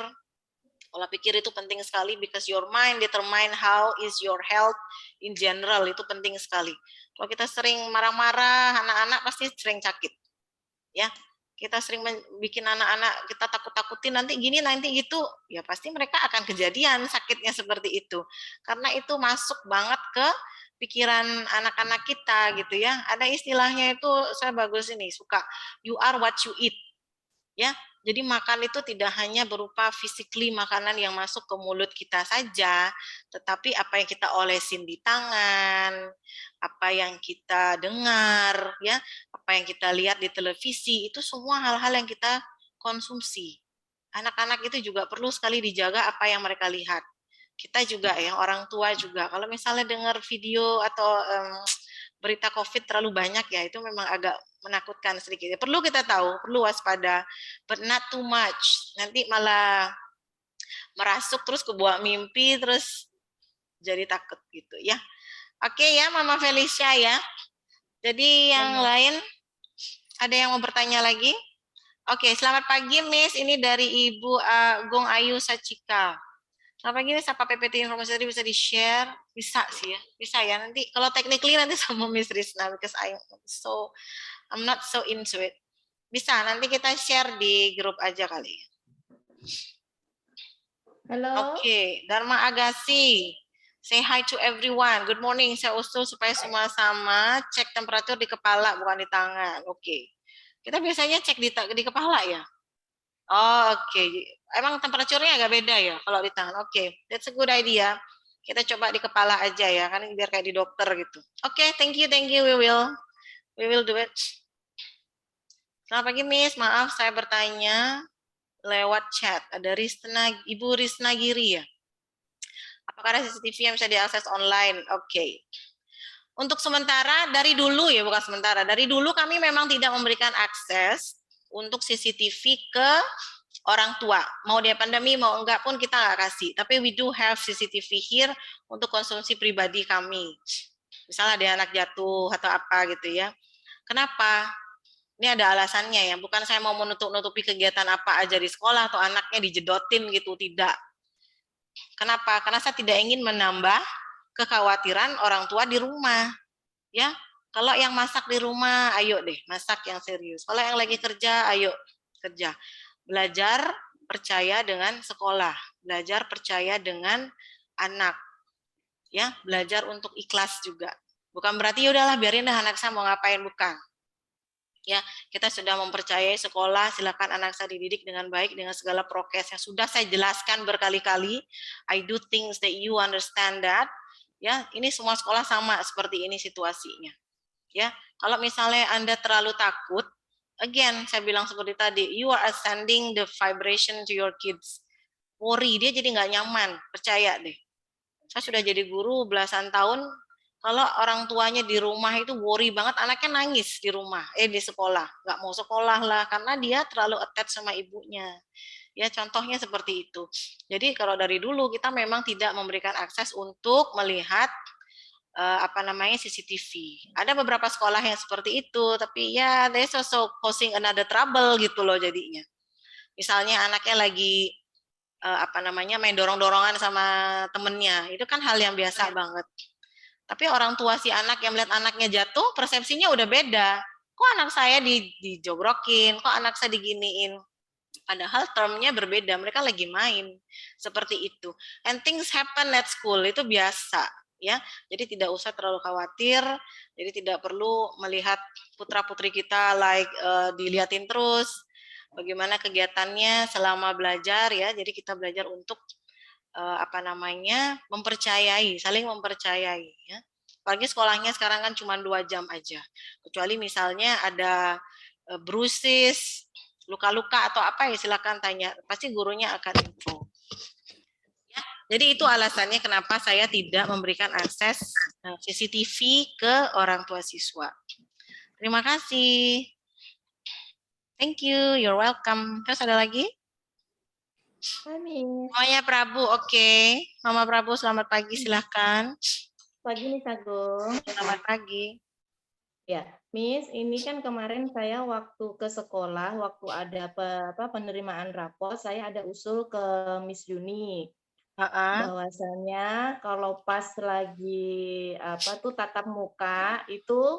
Pola pikir itu penting sekali because your mind determine how is your health in general, itu penting sekali. Kalau kita sering marah-marah, anak-anak pasti sering sakit. Ya, kita sering bikin anak-anak kita takut-takutin nanti gini nanti gitu, ya pasti mereka akan kejadian sakitnya seperti itu. Karena itu masuk banget ke pikiran anak-anak kita gitu ya. Ada istilahnya itu saya bagus ini, suka you are what you eat. Ya, jadi makan itu tidak hanya berupa physically makanan yang masuk ke mulut kita saja, tetapi apa yang kita olesin di tangan, apa yang kita dengar, ya, apa yang kita lihat di televisi, itu semua hal-hal yang kita konsumsi. Anak-anak itu juga perlu sekali dijaga apa yang mereka lihat. Kita juga ya, orang tua juga. Kalau misalnya dengar video atau berita COVID terlalu banyak ya, itu memang agak menakutkan sedikit. Perlu kita tahu, perlu waspada, but not too much. Nanti malah merasuk terus kebawa mimpi, terus jadi takut gitu ya. Oke ya, Mama Felicia ya. Jadi yang lain, ada yang mau bertanya lagi? Oke, selamat pagi Miss. Ini dari Ibu Agung Ayu Sacika. Selamat pagi Miss, apa PPT informasi tadi bisa di-share? Bisa sih ya, bisa ya. Nanti kalau technically nanti sama Miss Rizna, because I'm not so into it. Bisa, nanti kita share di grup aja kali. Halo. Oke, Dharma Agassi. Say hi to everyone. Good morning. Saya usul supaya semua sama. Cek temperatur di kepala, bukan di tangan. Oke. Kita biasanya cek di kepala ya? Oh, oke. Emang temperaturnya agak beda ya kalau di tangan. Oke, that's a good idea. Kita coba di kepala aja ya, kan biar kayak di dokter gitu. Oke, thank you. We will do it. Selamat pagi Miss, maaf saya bertanya lewat chat. Ada Ibu Risna Giri ya. Apakah ada CCTV yang bisa diakses online? Oke. Untuk sementara, dari dulu ya, bukan sementara. Dari dulu kami memang tidak memberikan akses untuk CCTV ke orang tua. Mau dia pandemi, mau enggak pun kita nggak kasih. Tapi we do have CCTV here untuk konsumsi pribadi kami. Misalnya ada anak jatuh atau apa gitu ya. Kenapa? Ini ada alasannya ya. Bukan saya mau menutup-nutupi kegiatan apa aja di sekolah atau anaknya dijedotin gitu. Tidak. Kenapa? Karena saya tidak ingin menambah kekhawatiran orang tua di rumah. Ya, kalau yang masak di rumah, ayo deh, masak yang serius. Kalau yang lagi kerja, ayo kerja. Belajar percaya dengan sekolah, belajar percaya dengan anak. Ya, belajar untuk ikhlas juga. Bukan berarti ya udahlah biarin dah anak saya mau ngapain, bukan. Ya, kita sudah mempercayai sekolah, silakan anak saya dididik dengan baik dengan segala prokes yang sudah saya jelaskan berkali-kali. I do things that you understand that. Ya, ini semua sekolah sama seperti ini situasinya. Ya, kalau misalnya Anda terlalu takut, again saya bilang seperti tadi, you are sending the vibration to your kids. Worry, dia jadi nggak nyaman, percaya deh. Saya sudah jadi guru belasan tahun, kalau orang tuanya di rumah itu worry banget, anaknya nangis di rumah, di sekolah, nggak mau sekolah lah, karena dia terlalu attach sama ibunya. Ya, contohnya seperti itu. Jadi kalau dari dulu kita memang tidak memberikan akses untuk melihat CCTV. Ada beberapa sekolah yang seperti itu, tapi ya they also causing another trouble gitu loh jadinya. Misalnya anaknya lagi main dorong-dorongan sama temennya, itu kan hal yang biasa banget. Tapi orang tua si anak yang melihat anaknya jatuh, persepsinya udah beda. Kok anak saya dijogrokin, kok anak saya diginiin. Padahal termnya berbeda, mereka lagi main. Seperti itu. And things happen at school, itu biasa. Ya, jadi tidak usah terlalu khawatir, jadi tidak perlu melihat putra-putri kita diliatin terus, bagaimana kegiatannya selama belajar ya. Jadi kita belajar untuk mempercayai, saling mempercayai ya. Apalagi sekolahnya sekarang kan cuma 2 jam aja. Kecuali misalnya ada bruises, luka-luka atau apa ya silakan tanya, pasti gurunya akan info. Ya, jadi itu alasannya kenapa saya tidak memberikan akses CCTV ke orang tua siswa. Terima kasih. Thank you, you're welcome. Terus ada lagi? Hai, Miss. Semuanya Prabu, oke. Mama Prabu, selamat pagi, silahkan. Pagi nih, Sagung. Selamat pagi. Ya, Miss, ini kan kemarin saya waktu ke sekolah, waktu ada penerimaan rapor, saya ada usul ke Miss Juni. Bahwasanya kalau pas lagi tatap muka itu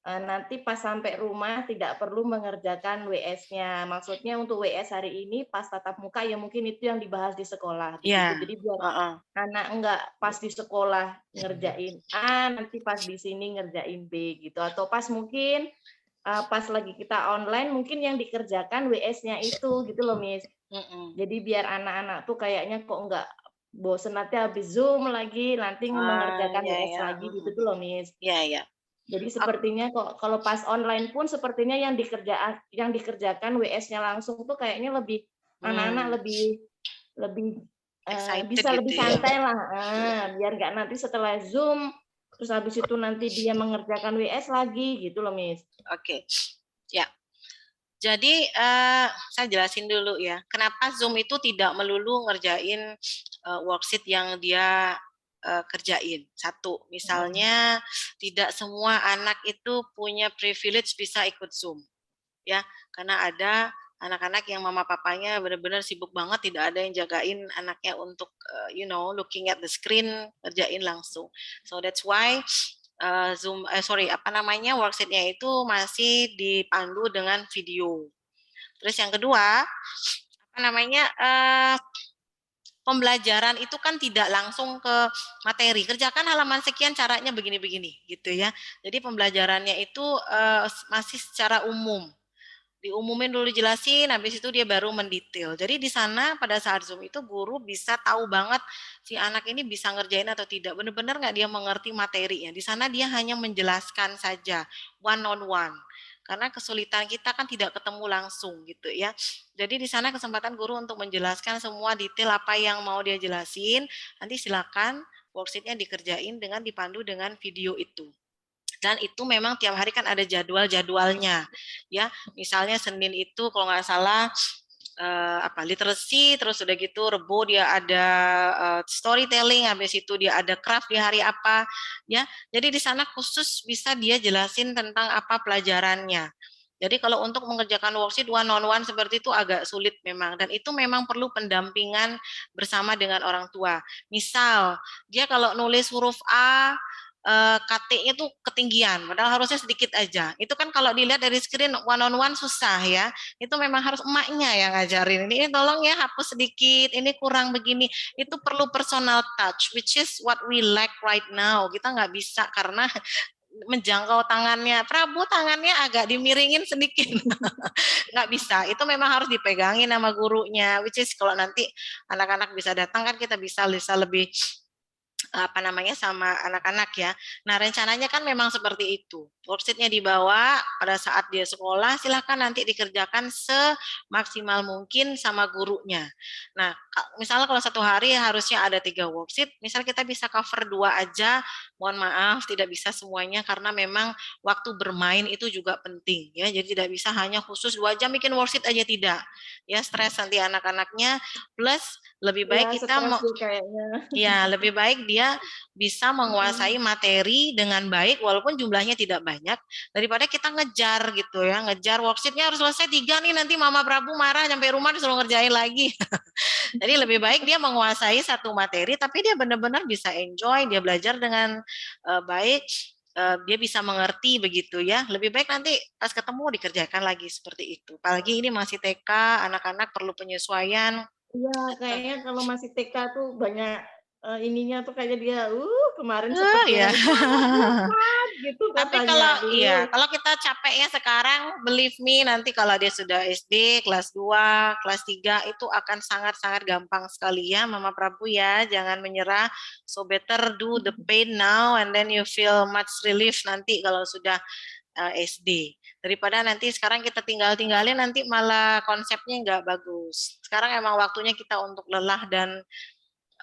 nanti pas sampai rumah tidak perlu mengerjakan WS-nya. Maksudnya untuk WS hari ini pas tatap muka ya mungkin itu yang dibahas di sekolah begitu. Ya. Jadi biar anak enggak pas di sekolah ngerjain A, nanti pas di sini ngerjain B gitu. Atau pas mungkin pas lagi kita online mungkin yang dikerjakan WS-nya itu gitu loh, Miss. Jadi biar anak-anak tuh kayaknya kok enggak bosen nanti habis Zoom lagi, nanti mengerjakan WS lagi gitu tuh loh, Miss. Iya. Jadi sepertinya kok kalau pas online pun sepertinya yang dikerjakan WS-nya langsung tuh kayaknya lebih anak-anak lebih bisa gitu lebih santai lah, biar nggak nanti setelah Zoom terus habis itu nanti dia mengerjakan WS lagi gitu loh, Miss. Oke. Ya. Jadi saya jelasin dulu ya, kenapa Zoom itu tidak melulu ngerjain worksheet yang dia kerjain. Satu, misalnya tidak semua anak itu punya privilege bisa ikut Zoom, ya, karena ada anak-anak yang mama papanya benar-benar sibuk banget, tidak ada yang jagain anaknya untuk looking at the screen, kerjain langsung. So that's why worksheet-nya itu masih dipandu dengan video. Terus yang kedua, pembelajaran itu kan tidak langsung ke materi. Kerjakan halaman sekian caranya begini-begini gitu ya. Jadi pembelajarannya itu masih secara umum. Diumumin dulu, jelasin, habis itu dia baru mendetail. Jadi di sana pada saat Zoom itu guru bisa tahu banget si anak ini bisa ngerjain atau tidak. Benar-benar nggak dia mengerti materinya. Di sana dia hanya menjelaskan saja, one on one. Karena kesulitan kita kan tidak ketemu langsung gitu ya. Jadi di sana kesempatan guru untuk menjelaskan semua detail apa yang mau dia jelasin. Nanti silakan worksheet-nya dikerjain dengan dipandu dengan video itu. Dan itu memang tiap hari kan ada jadwalnya, ya. Misalnya Senin itu kalau nggak salah literacy, terus udah gitu Rebo dia ada storytelling, habis itu dia ada craft di hari apa, ya. Jadi di sana khusus bisa dia jelasin tentang apa pelajarannya. Jadi kalau untuk mengerjakan worksheet one on one seperti itu agak sulit memang, dan itu memang perlu pendampingan bersama dengan orang tua. Misal dia kalau nulis huruf A KT-nya tuh ketinggian, padahal harusnya sedikit aja. Itu kan kalau dilihat dari screen one on one susah ya. Itu memang harus emaknya yang ngajarin. Ini tolong ya hapus sedikit, ini kurang begini. Itu perlu personal touch, which is what we lack right now. Kita nggak bisa karena menjangkau tangannya. Prabu tangannya agak dimiringin sedikit. Nggak bisa. Itu memang harus dipegangin sama gurunya, which is kalau nanti anak-anak bisa datang kan kita bisa lebih sama anak-anak ya. Nah rencananya kan memang seperti itu. Worksheet-nya dibawa pada saat dia sekolah, silahkan nanti dikerjakan semaksimal mungkin sama gurunya. Nah misalnya kalau satu hari harusnya ada 3 worksheet, misal kita bisa cover 2 aja, mohon maaf tidak bisa semuanya karena memang waktu bermain itu juga penting ya. Jadi tidak bisa hanya khusus 2 jam bikin worksheet aja, tidak. Ya stres nanti anak-anaknya, plus lebih baik kita lebih baik dia bisa menguasai materi dengan baik walaupun jumlahnya tidak banyak daripada kita ngejar gitu ya, ngejar worksheet-nya harus selesai 3 nih, nanti Mama Prabu marah sampai rumah disuruh ngerjain lagi. Jadi lebih baik dia menguasai satu materi tapi dia benar-benar bisa enjoy, dia belajar dengan baik, dia bisa mengerti begitu ya. Lebih baik nanti pas ketemu dikerjakan lagi seperti itu. Apalagi ini masih TK, anak-anak perlu penyesuaian. Iya, kayaknya kalau masih TK tuh banyak ininya tuh kayak dia kemarin ya. gitu Tapi katanya. kalau kita capeknya sekarang, believe me, nanti kalau dia sudah SD kelas 2, kelas 3 itu akan sangat-sangat gampang sekali ya Mama Prabu ya, jangan menyerah. So better do the pain now and then you feel much relief nanti kalau sudah SD. Daripada nanti sekarang kita tinggalin nanti malah konsepnya nggak bagus. Sekarang emang waktunya kita untuk lelah dan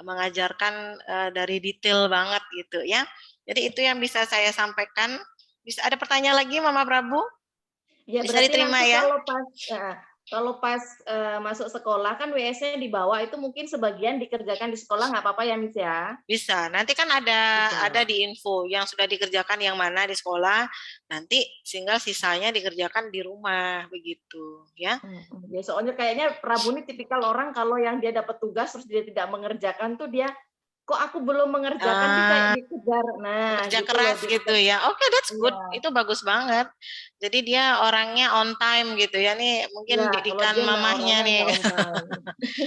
mengajarkan dari detail banget gitu ya. Jadi itu yang bisa saya sampaikan. Bisa ada pertanyaan lagi Mama Prabu? Ya, Bisa diterima nanti ya? Kalau pas masuk sekolah kan WC dibawa, itu mungkin sebagian dikerjakan di sekolah nggak apa-apa ya Miss ya? Bisa. Nanti kan ada di info yang sudah dikerjakan yang mana di sekolah. Nanti tinggal sisanya dikerjakan di rumah begitu, ya. Ya soalnya kayaknya Prabu ini tipikal orang kalau yang dia dapat tugas terus dia tidak mengerjakan tuh dia kok aku belum mengerjakan sih kayak dikejar. Nah, kerja gitu loh. keras gitu ya. Oke, that's good. Iya. Itu bagus banget. Jadi dia orangnya on time gitu ya. Nih mungkin Iya, kalau didikan dia memang mamahnya orangnya nih. nggak on time.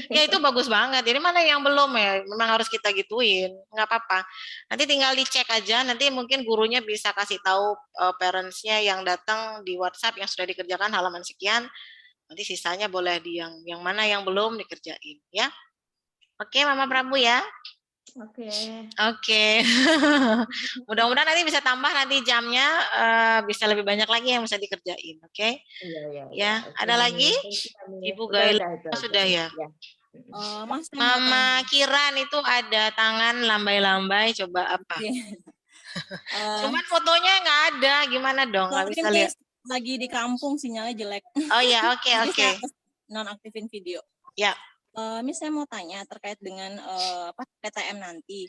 Ya itu bagus banget. Jadi mana yang belum ya? Memang harus kita gituin. Nggak apa-apa. Nanti tinggal dicek aja. Nanti mungkin gurunya bisa kasih tahu parents-nya yang datang di WhatsApp yang sudah dikerjakan halaman sekian. Nanti sisanya boleh di yang mana yang belum dikerjain ya. Oke, Mama Prabu ya. Oke. Oke. Mudah-mudahan nanti bisa tambah nanti jamnya bisa lebih banyak lagi yang bisa dikerjain, oke? Iya. Ya, ada lagi? Ibu Udah, Gaila itu aja. sudah ya. Mas, Mama Kiran itu ada tangan lambai-lambai, coba apa? Cuman fotonya nggak ada, gimana dong? Nggak bisa lihat. Lagi di kampung sinyalnya jelek. Oh ya, oke. Saya nonaktifin video. Ya. Miss, saya mau tanya terkait dengan PTM nanti.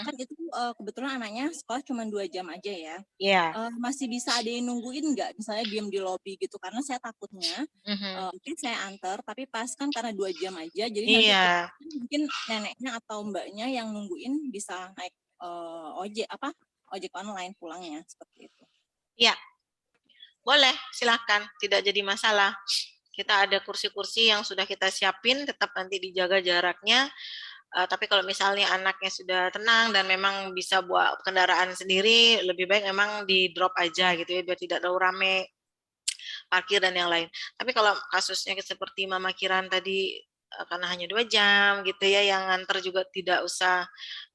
Kan itu kebetulan anaknya sekolah cuma 2 jam aja ya. Iya. Masih bisa ada yang nungguin nggak? Misalnya diam di lobi gitu. Karena saya takutnya mungkin saya antar, tapi pas kan karena 2 jam aja. Jadi nanti mungkin neneknya atau mbaknya yang nungguin bisa naik ojek online pulangnya seperti itu. Iya. Boleh, silakan. Tidak jadi masalah. Kita ada kursi-kursi yang sudah kita siapin, tetap nanti dijaga jaraknya. Tapi kalau misalnya anaknya sudah tenang dan memang bisa bawa kendaraan sendiri, lebih baik memang di drop aja gitu ya, biar tidak terlalu rame parkir dan yang lain. Tapi kalau kasusnya seperti Mama Kiran tadi, karena hanya 2 jam gitu ya, yang nganter juga tidak usah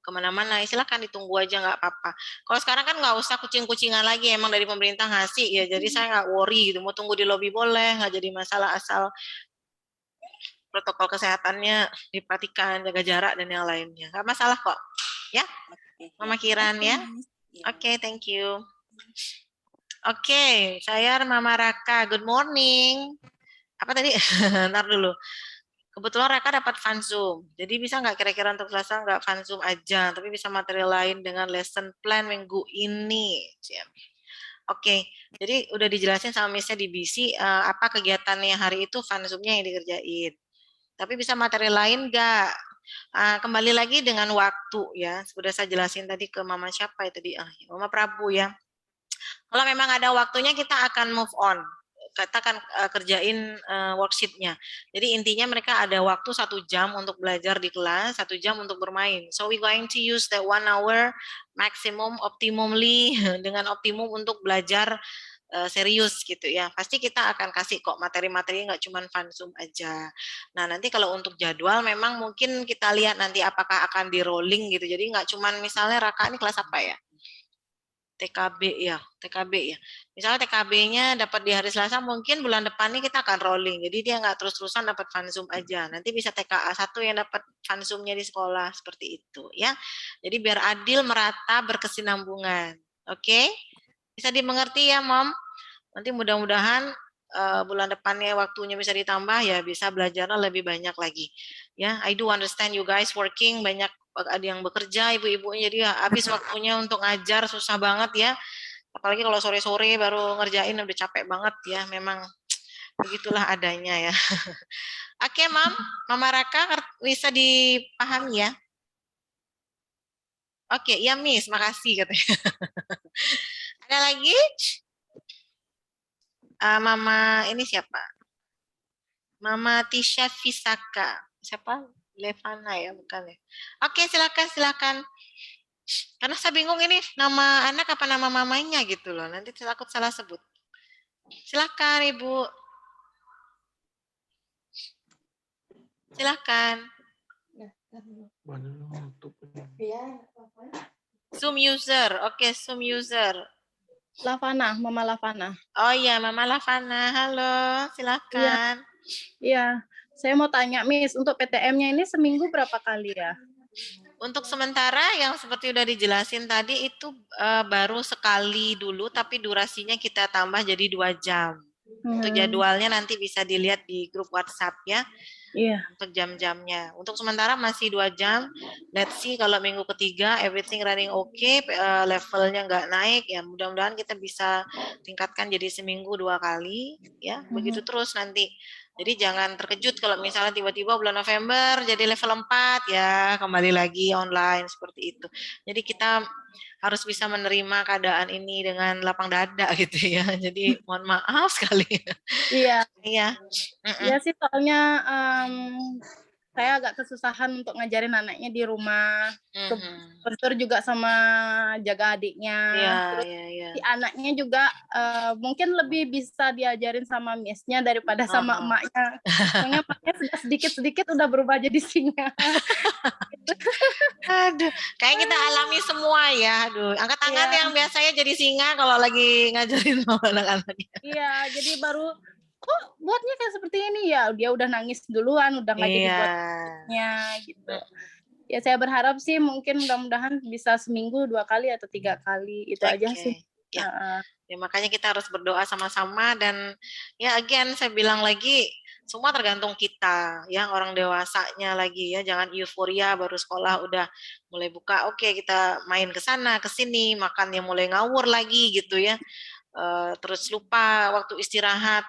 kemana-mana, silakan ditunggu aja nggak apa-apa. Kalau sekarang kan nggak usah kucing-kucingan lagi, emang dari pemerintah ngasih ya, jadi saya nggak worry gitu, mau tunggu di lobi boleh, nggak jadi masalah asal protokol kesehatannya diperhatikan, jaga jarak dan yang lainnya, nggak masalah kok, ya, Mama Kiran ya. Oke, thank you. Oke, saya Mama Raka, good morning. Apa tadi? Ntar dulu. Kebetulan Raka dapat fun Zoom. Jadi bisa nggak kira-kira untuk Selasa nggak fun Zoom aja, tapi bisa materi lain dengan lesson plan minggu ini. Oke, jadi udah dijelasin sama Miss-nya di BC apa kegiatannya hari itu fun Zoom-nya yang dikerjain. Tapi bisa materi lain nggak? Kembali lagi dengan waktu ya. Sudah saya jelasin tadi ke Mama siapa itu Mama Prabu ya. Kalau memang ada waktunya kita akan move on. Kita akan kerjain worksheet-nya. Jadi intinya mereka ada waktu 1 jam untuk belajar di kelas, 1 jam untuk bermain. So we going to use that 1 hour maximum optimally dengan optimum untuk belajar serius gitu ya. Pasti kita akan kasih kok materi-materi nggak cuma fun Zoom aja. Nah nanti kalau untuk jadwal memang mungkin kita lihat nanti apakah akan di rolling gitu. Jadi nggak cuma misalnya Raka ini kelas apa ya? TKB ya. Misalnya TKB-nya dapat di hari Selasa, mungkin bulan depan ini kita akan rolling. Jadi dia nggak terus-terusan dapat fun Zoom aja. Nanti bisa TKA 1 yang dapat fun Zoom-nya di sekolah, seperti itu ya. Jadi biar adil, merata, berkesinambungan. Oke? Bisa dimengerti ya, Mom? Nanti mudah-mudahan bulan depannya waktunya bisa ditambah ya, bisa belajarnya lebih banyak lagi. Ya, I do understand you guys working, banyak ada yang bekerja ibu-ibunya, jadi habis waktunya untuk ngajar susah banget ya, apalagi kalau sore-sore baru ngerjain udah capek banget ya, memang begitulah adanya ya. Oke, Mama Raka bisa dipahami ya? Oke, ya Miss, makasih katanya. Ada lagi? Mama ini siapa? Mama Tisha Fisaka. Siapa? Levana ya, bukan ya. Oke, silakan. Karena saya bingung ini nama anak apa nama mamanya gitu loh. Nanti takut salah sebut. Silakan, Ibu. Silakan. Zoom user. Oke, Zoom user. Lavana, Mama Lavana. Oh iya, Mama Lavana. Halo, silakan. Iya, saya mau tanya, Miss, untuk PTM-nya ini seminggu berapa kali ya? Untuk sementara yang seperti udah dijelasin tadi itu baru sekali dulu, tapi durasinya kita tambah jadi 2 jam. Untuk jadwalnya nanti bisa dilihat di grup WhatsApp ya. Iya. Untuk jam-jamnya. Untuk sementara masih 2 jam. Let's see kalau minggu ketiga everything running okay, levelnya nggak naik ya. Mudah-mudahan kita bisa tingkatkan jadi seminggu 2 kali ya. Begitu terus nanti. Jadi jangan terkejut kalau misalnya tiba-tiba bulan November jadi level 4 ya, kembali lagi online seperti itu. Jadi kita harus bisa menerima keadaan ini dengan lapang dada gitu ya. Jadi mohon maaf sekali. Iya. Iya. Iya sih, soalnya saya agak kesusahan untuk ngajarin anaknya di rumah. Terus juga sama jaga adiknya. Terus si anaknya juga mungkin lebih bisa diajarin sama miss-nya daripada sama emaknya. Soalnya emaknya sudah sedikit-sedikit udah berubah jadi singa. Aduh, kayak kita alami semua ya. Aduh, angkat tangan yang biasanya jadi singa kalau lagi ngajarin sama anak-anaknya. Iya, jadi baru kok buatnya kayak seperti ini ya, dia udah nangis duluan, udah nggak jadi buatnya gitu. Ya saya berharap sih mungkin mudah-mudahan bisa seminggu 2 kali atau 3 kali, itu aja sih. Ya. Ya, makanya kita harus berdoa sama-sama dan ya again saya bilang lagi semua tergantung kita ya, orang dewasanya lagi ya, jangan euforia baru sekolah udah mulai buka, oke kita main ke sana ke sini, makannya mulai ngawur lagi gitu ya. Terus lupa waktu istirahat.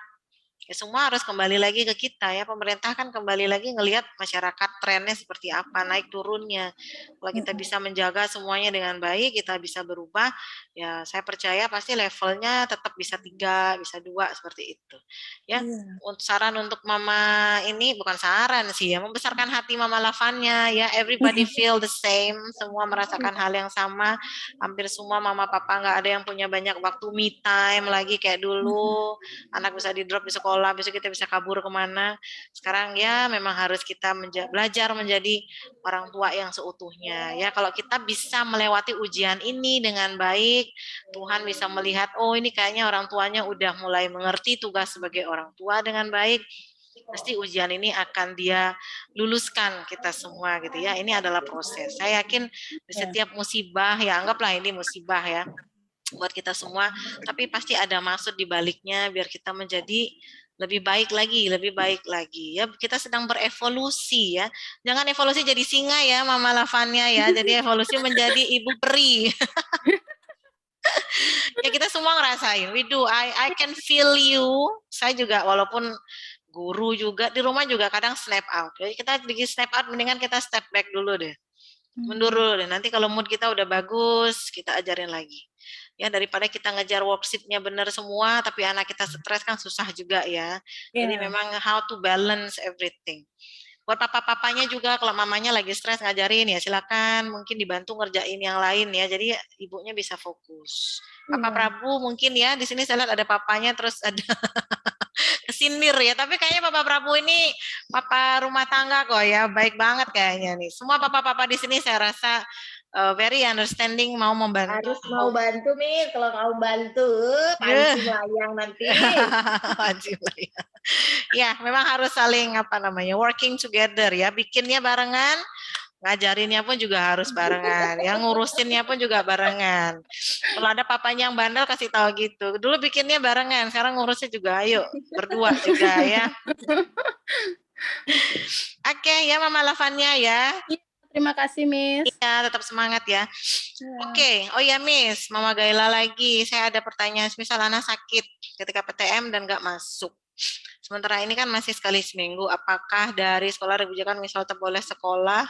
Ya semua harus kembali lagi ke kita ya, pemerintah kan kembali lagi ngelihat masyarakat trennya seperti apa, naik turunnya. Kalau kita bisa menjaga semuanya dengan baik, kita bisa berubah, ya saya percaya pasti levelnya tetap bisa 3, bisa 2 seperti itu. Ya, saran untuk mama ini bukan saran sih ya, membesarkan hati mama Lavannya ya, everybody feel the same, semua merasakan hal yang sama, hampir semua mama papa nggak ada yang punya banyak waktu me time lagi kayak dulu, anak bisa di drop di sekolah, besok kita bisa kabur kemana. Sekarang ya memang harus kita belajar menjadi orang tua yang seutuhnya ya. Kalau kita bisa melewati ujian ini dengan baik, Tuhan bisa melihat oh ini kayaknya orang tuanya udah mulai mengerti tugas sebagai orang tua dengan baik, pasti ujian ini akan dia luluskan kita semua gitu ya. Ini adalah proses. Saya yakin di setiap musibah ya, anggaplah ini musibah ya buat kita semua, tapi pasti ada maksud di baliknya biar kita menjadi lebih baik lagi ya. Kita sedang berevolusi ya, jangan evolusi jadi singa ya mama Lavannya ya, jadi evolusi menjadi ibu peri. Ya kita semua ngerasain, we do, I can feel you. Saya juga walaupun guru juga di rumah juga kadang snap out, jadi kita bikin snap out, mendingan kita step back dulu deh, mundur dulu deh, nanti kalau mood kita udah bagus kita ajarin lagi. Ya daripada kita ngejar worksheet-nya benar semua tapi anak kita stres kan susah juga ya. Jadi memang how to balance everything. Buat papa-papanya juga kalau mamanya lagi stres ngajarin ya silakan mungkin dibantu ngerjain yang lain ya. Jadi ibunya bisa fokus. Papa Prabu mungkin ya, di sini saya lihat ada papanya terus ada kesindir ya, tapi kayaknya Papa Prabu ini papa rumah tangga kok ya, baik banget kayaknya nih. Semua papa-papa di sini saya rasa very understanding, mau membantu. Harus mau bantu nih, kalau mau bantu pancing layang nanti. Pancing layang. Ya, memang harus saling working together ya, bikinnya barengan, ngajarinnya pun juga harus barengan, yang ngurusinnya pun juga barengan. Kalau ada papanya yang bandel kasih tahu gitu. Dulu bikinnya barengan, sekarang ngurusnya juga ayo berdua juga ya. Oke, ya Mama Lavannya ya. Terima kasih, Miss. Iya, tetap semangat ya. Oke, oh ya Miss, Mama Gaila lagi. Saya ada pertanyaan, misal anak sakit ketika PTM dan nggak masuk. Sementara ini kan masih sekali seminggu, apakah dari sekolah ada kebijakan misal tak boleh sekolah?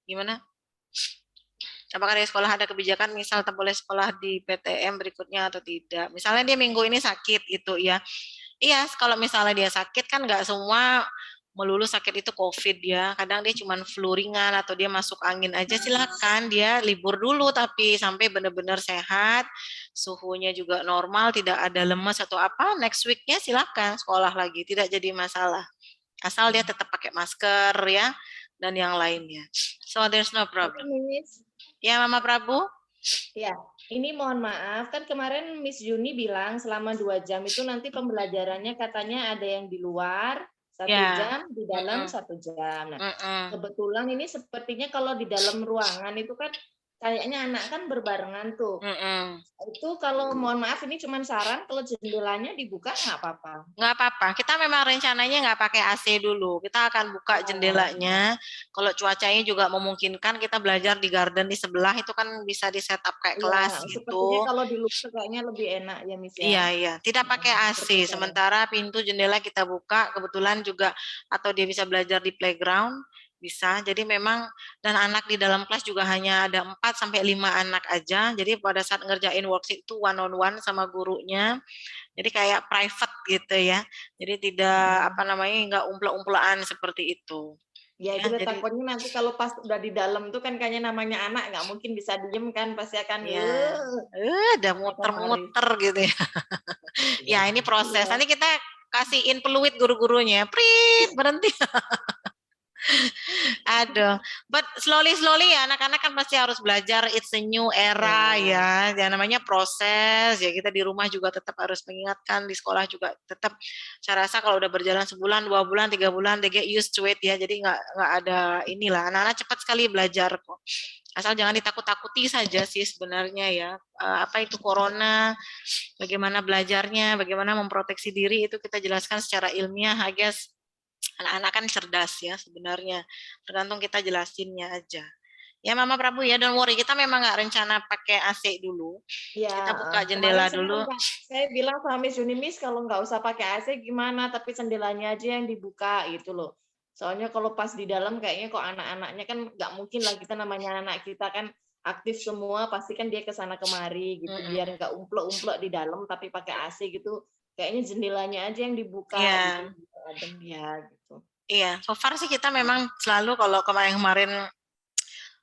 Gimana? Apakah dari sekolah ada kebijakan misal tak boleh sekolah di PTM berikutnya atau tidak? Misalnya dia minggu ini sakit itu ya. Iya, kalau misalnya dia sakit kan nggak semua melulu sakit itu COVID ya, kadang dia cuma flu ringan atau dia masuk angin aja, silakan dia libur dulu tapi sampai benar-benar sehat, suhunya juga normal, tidak ada lemas atau apa, next week-nya silakan sekolah lagi, tidak jadi masalah, asal dia tetap pakai masker ya dan yang lainnya, so there's no problem. Ya Mama Prabu? Ya, ini mohon maaf, kan kemarin Miss Juni bilang selama 2 jam itu nanti pembelajarannya katanya ada yang di luar, 1 jam, di dalam 1 jam. Nah, kebetulan ini sepertinya kalau di dalam ruangan itu kan kayaknya anak kan berbarengan tuh. Itu kalau mohon maaf ini cuma saran, kalau jendelanya dibuka nggak apa-apa? Nggak apa-apa. Kita memang rencananya nggak pakai AC dulu. Kita akan buka jendelanya. Kalau cuacanya juga memungkinkan, kita belajar di garden di sebelah itu kan bisa di setup kayak kelas gitu. Sepertinya kalau di luar kayaknya lebih enak ya Miss ya. Iya, iya. Tidak pakai AC. Sementara pintu jendela kita buka, kebetulan juga atau dia bisa belajar di playground. Bisa, jadi memang dan anak di dalam kelas juga hanya ada 4 sampai 5 anak aja. Jadi pada saat ngerjain worksheet itu one on one sama gurunya. Jadi kayak private gitu ya. Jadi tidak nggak umplek-umplekan seperti itu. Ya, itu jadi, takutnya nanti kalau pas udah di dalam tuh kan kayaknya namanya anak nggak mungkin bisa diem kan, pasti akan ada muter-muter gitu ya. Ya ini proses. Nanti kita kasihin peluit guru-gurunya. Prit, berhenti. Aduh, but slowly ya anak-anak kan pasti harus belajar, it's a new era ya namanya proses ya, kita di rumah juga tetap harus mengingatkan, di sekolah juga tetap, saya rasa kalau udah berjalan sebulan, 2 bulan, 3 bulan, they get used to it ya, jadi nggak ada inilah, anak-anak cepat sekali belajar kok, asal jangan ditakut-takuti saja sih sebenarnya ya, apa itu corona, bagaimana belajarnya, bagaimana memproteksi diri itu kita jelaskan secara ilmiah, I guess. Anak-anak kan cerdas ya sebenarnya, tergantung kita jelasinnya aja. Ya Mama Prabu ya, don't worry, kita memang nggak rencana pakai AC dulu. Ya, kita buka jendela dulu. Saya bilang sama Miss Yuni, Miss kalau nggak usah pakai AC gimana, tapi jendelanya aja yang dibuka gitu loh. Soalnya kalau pas di dalam kayaknya kok anak-anaknya kan nggak mungkin lah, kita namanya anak kita kan aktif semua, pasti kan dia kesana kemari gitu, biar nggak umplek-umplek di dalam tapi pakai AC gitu. Kayaknya jendelanya aja yang dibuka gitu, adem ya gitu. Iya, so far sih kita memang selalu kalau kemarin-kemarin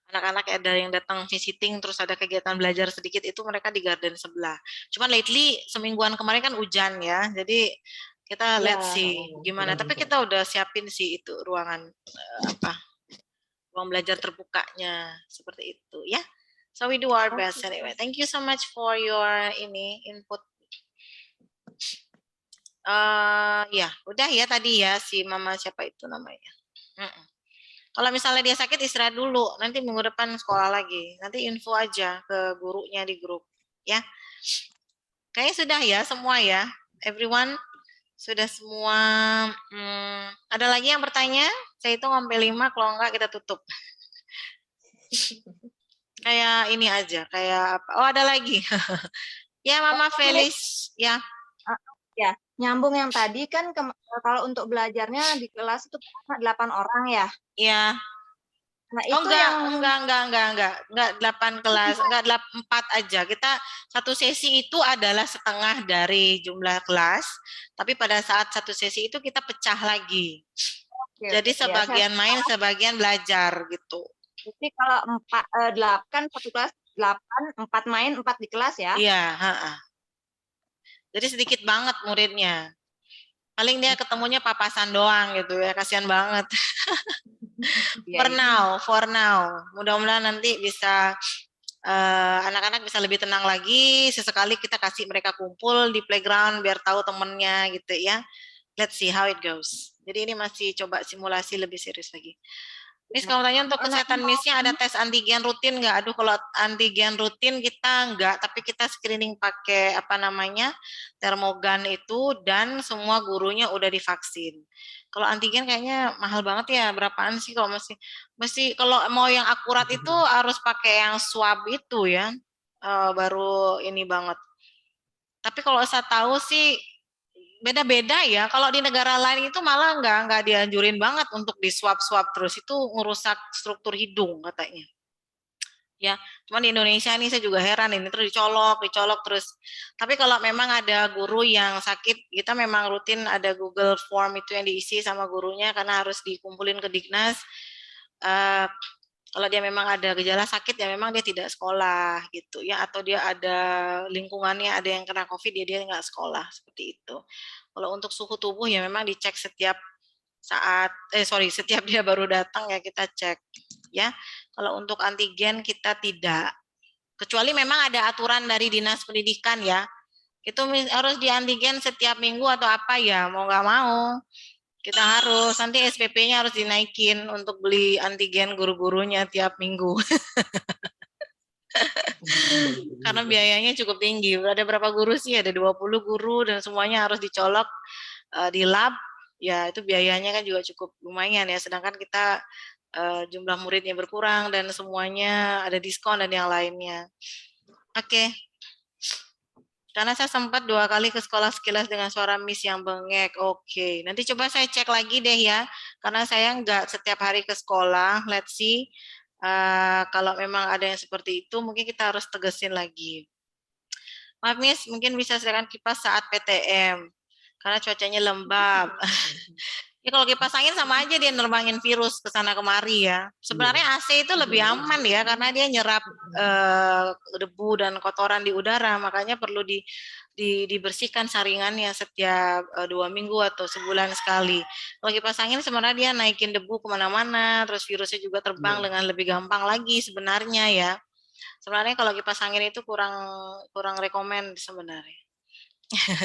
anak-anak ada yang datang visiting terus ada kegiatan belajar sedikit itu mereka di garden sebelah. Cuman lately semingguan kemarin kan hujan ya, jadi kita let's see gimana. Tapi kita udah siapin sih itu ruangan ruang belajar terbukanya seperti itu ya. So we do our best anyway. Thank you so much for your input. Ya, udah ya tadi ya si Mama siapa itu namanya. Kalau misalnya dia sakit istirahat dulu, nanti minggu depan sekolah lagi. Nanti info aja ke gurunya di grup, ya. Kayaknya sudah ya semua ya, everyone sudah semua. Ada lagi yang bertanya? Saya hitung sampai 5, kalau enggak kita tutup. Kayak ini aja, kayak apa? Oh ada lagi. Ya Mama Felis, ya. Ya, nyambung yang tadi kan kalau untuk belajarnya di kelas itu 8 orang ya? Iya. Nah, itu enggak 8 kelas, enggak 4 aja. Kita satu sesi itu adalah setengah dari jumlah kelas, tapi pada saat satu sesi itu kita pecah lagi. Jadi sebagian main, sebagian belajar gitu. Jadi kalau 8 satu kelas 8, 4 main, 4 di kelas ya? Iya, jadi sedikit banget muridnya. Paling dia ketemunya papasan doang gitu ya, kasihan banget. For now. Mudah-mudahan nanti bisa anak-anak bisa lebih tenang lagi. Sesekali kita kasih mereka kumpul di playground biar tahu temennya gitu ya. Let's see how it goes. Jadi ini masih coba simulasi lebih serius lagi. Miss, kalau tanya untuk kesehatan Missnya ada tes antigen rutin nggak? Aduh, kalau antigen rutin kita nggak, tapi kita screening pakai termogan itu dan semua gurunya udah divaksin. Kalau antigen kayaknya mahal banget ya, berapaan sih kalau mesti kalau mau yang akurat itu harus pakai yang swab itu ya, baru ini banget. Tapi kalau saya tahu sih beda-beda ya. Kalau di negara lain itu malah nggak dianjurin banget untuk di swab terus, itu ngerusak struktur hidung katanya. Ya, cuman di Indonesia ini saya juga heran ini terus dicolok terus. Tapi kalau memang ada guru yang sakit, kita memang rutin ada Google Form itu yang diisi sama gurunya karena harus dikumpulin ke Dignas. Kalau dia memang ada gejala sakit ya memang dia tidak sekolah gitu ya, atau dia ada lingkungannya ada yang kena COVID dia nggak sekolah seperti itu. Kalau untuk suhu tubuh ya memang dicek setiap setiap dia baru datang ya kita cek ya. Kalau untuk antigen kita tidak, kecuali memang ada aturan dari Dinas Pendidikan ya, itu harus di antigen setiap minggu atau apa ya, mau nggak mau kita harus, nanti SPP-nya harus dinaikin untuk beli antigen guru-gurunya tiap minggu. biayanya cukup tinggi. Ada berapa guru sih? Ada 20 guru dan semuanya harus dicolok di lab. Ya, itu biayanya kan juga cukup lumayan ya. Sedangkan kita jumlah muridnya berkurang dan semuanya ada diskon dan yang lainnya. Oke. Karena saya sempat 2 kali ke sekolah sekilas dengan suara Miss yang bengek. Oke, nanti coba saya cek lagi deh ya. Karena saya nggak setiap hari ke sekolah. Let's see. Kalau memang ada yang seperti itu, mungkin kita harus tegesin lagi. Maaf Miss, mungkin bisa silakan kipas saat PTM. Karena cuacanya lembab. Ya kalau kipas angin sama aja dia nerbangin virus ke sana kemari ya. Sebenarnya AC itu lebih aman ya karena dia nyerap debu dan kotoran di udara, makanya perlu dibersihkan saringannya setiap 2 minggu atau sebulan sekali. Kalau kipas angin sebenarnya dia naikin debu kemana-mana, terus virusnya juga terbang dengan lebih gampang lagi sebenarnya ya. Sebenarnya kalau kipas angin itu kurang rekomen sebenarnya.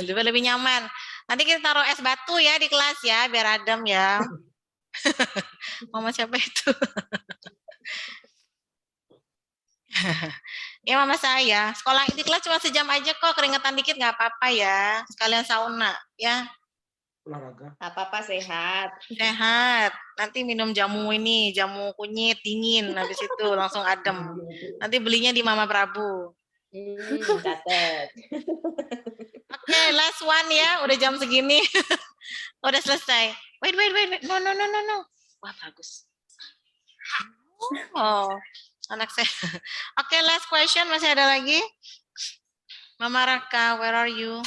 lebih nyaman. Nanti kita taruh es batu ya di kelas ya, biar adem ya. Mama siapa itu? Ya mama saya. Sekolah di kelas cuma sejam aja kok, keringetan dikit nggak apa-apa ya. Sekalian sauna ya. Olahraga. Apa-apa sehat. Sehat. Nanti minum jamu ini, jamu kunyit dingin, habis itu langsung adem. Nanti belinya di Mama Prabu. Catet. Oke, last one ya. Udah jam segini. Udah selesai. Wait. No. Wah, bagus. Oh, anak saya. Oke, last question. Masih ada lagi? Mama Raka, where are you?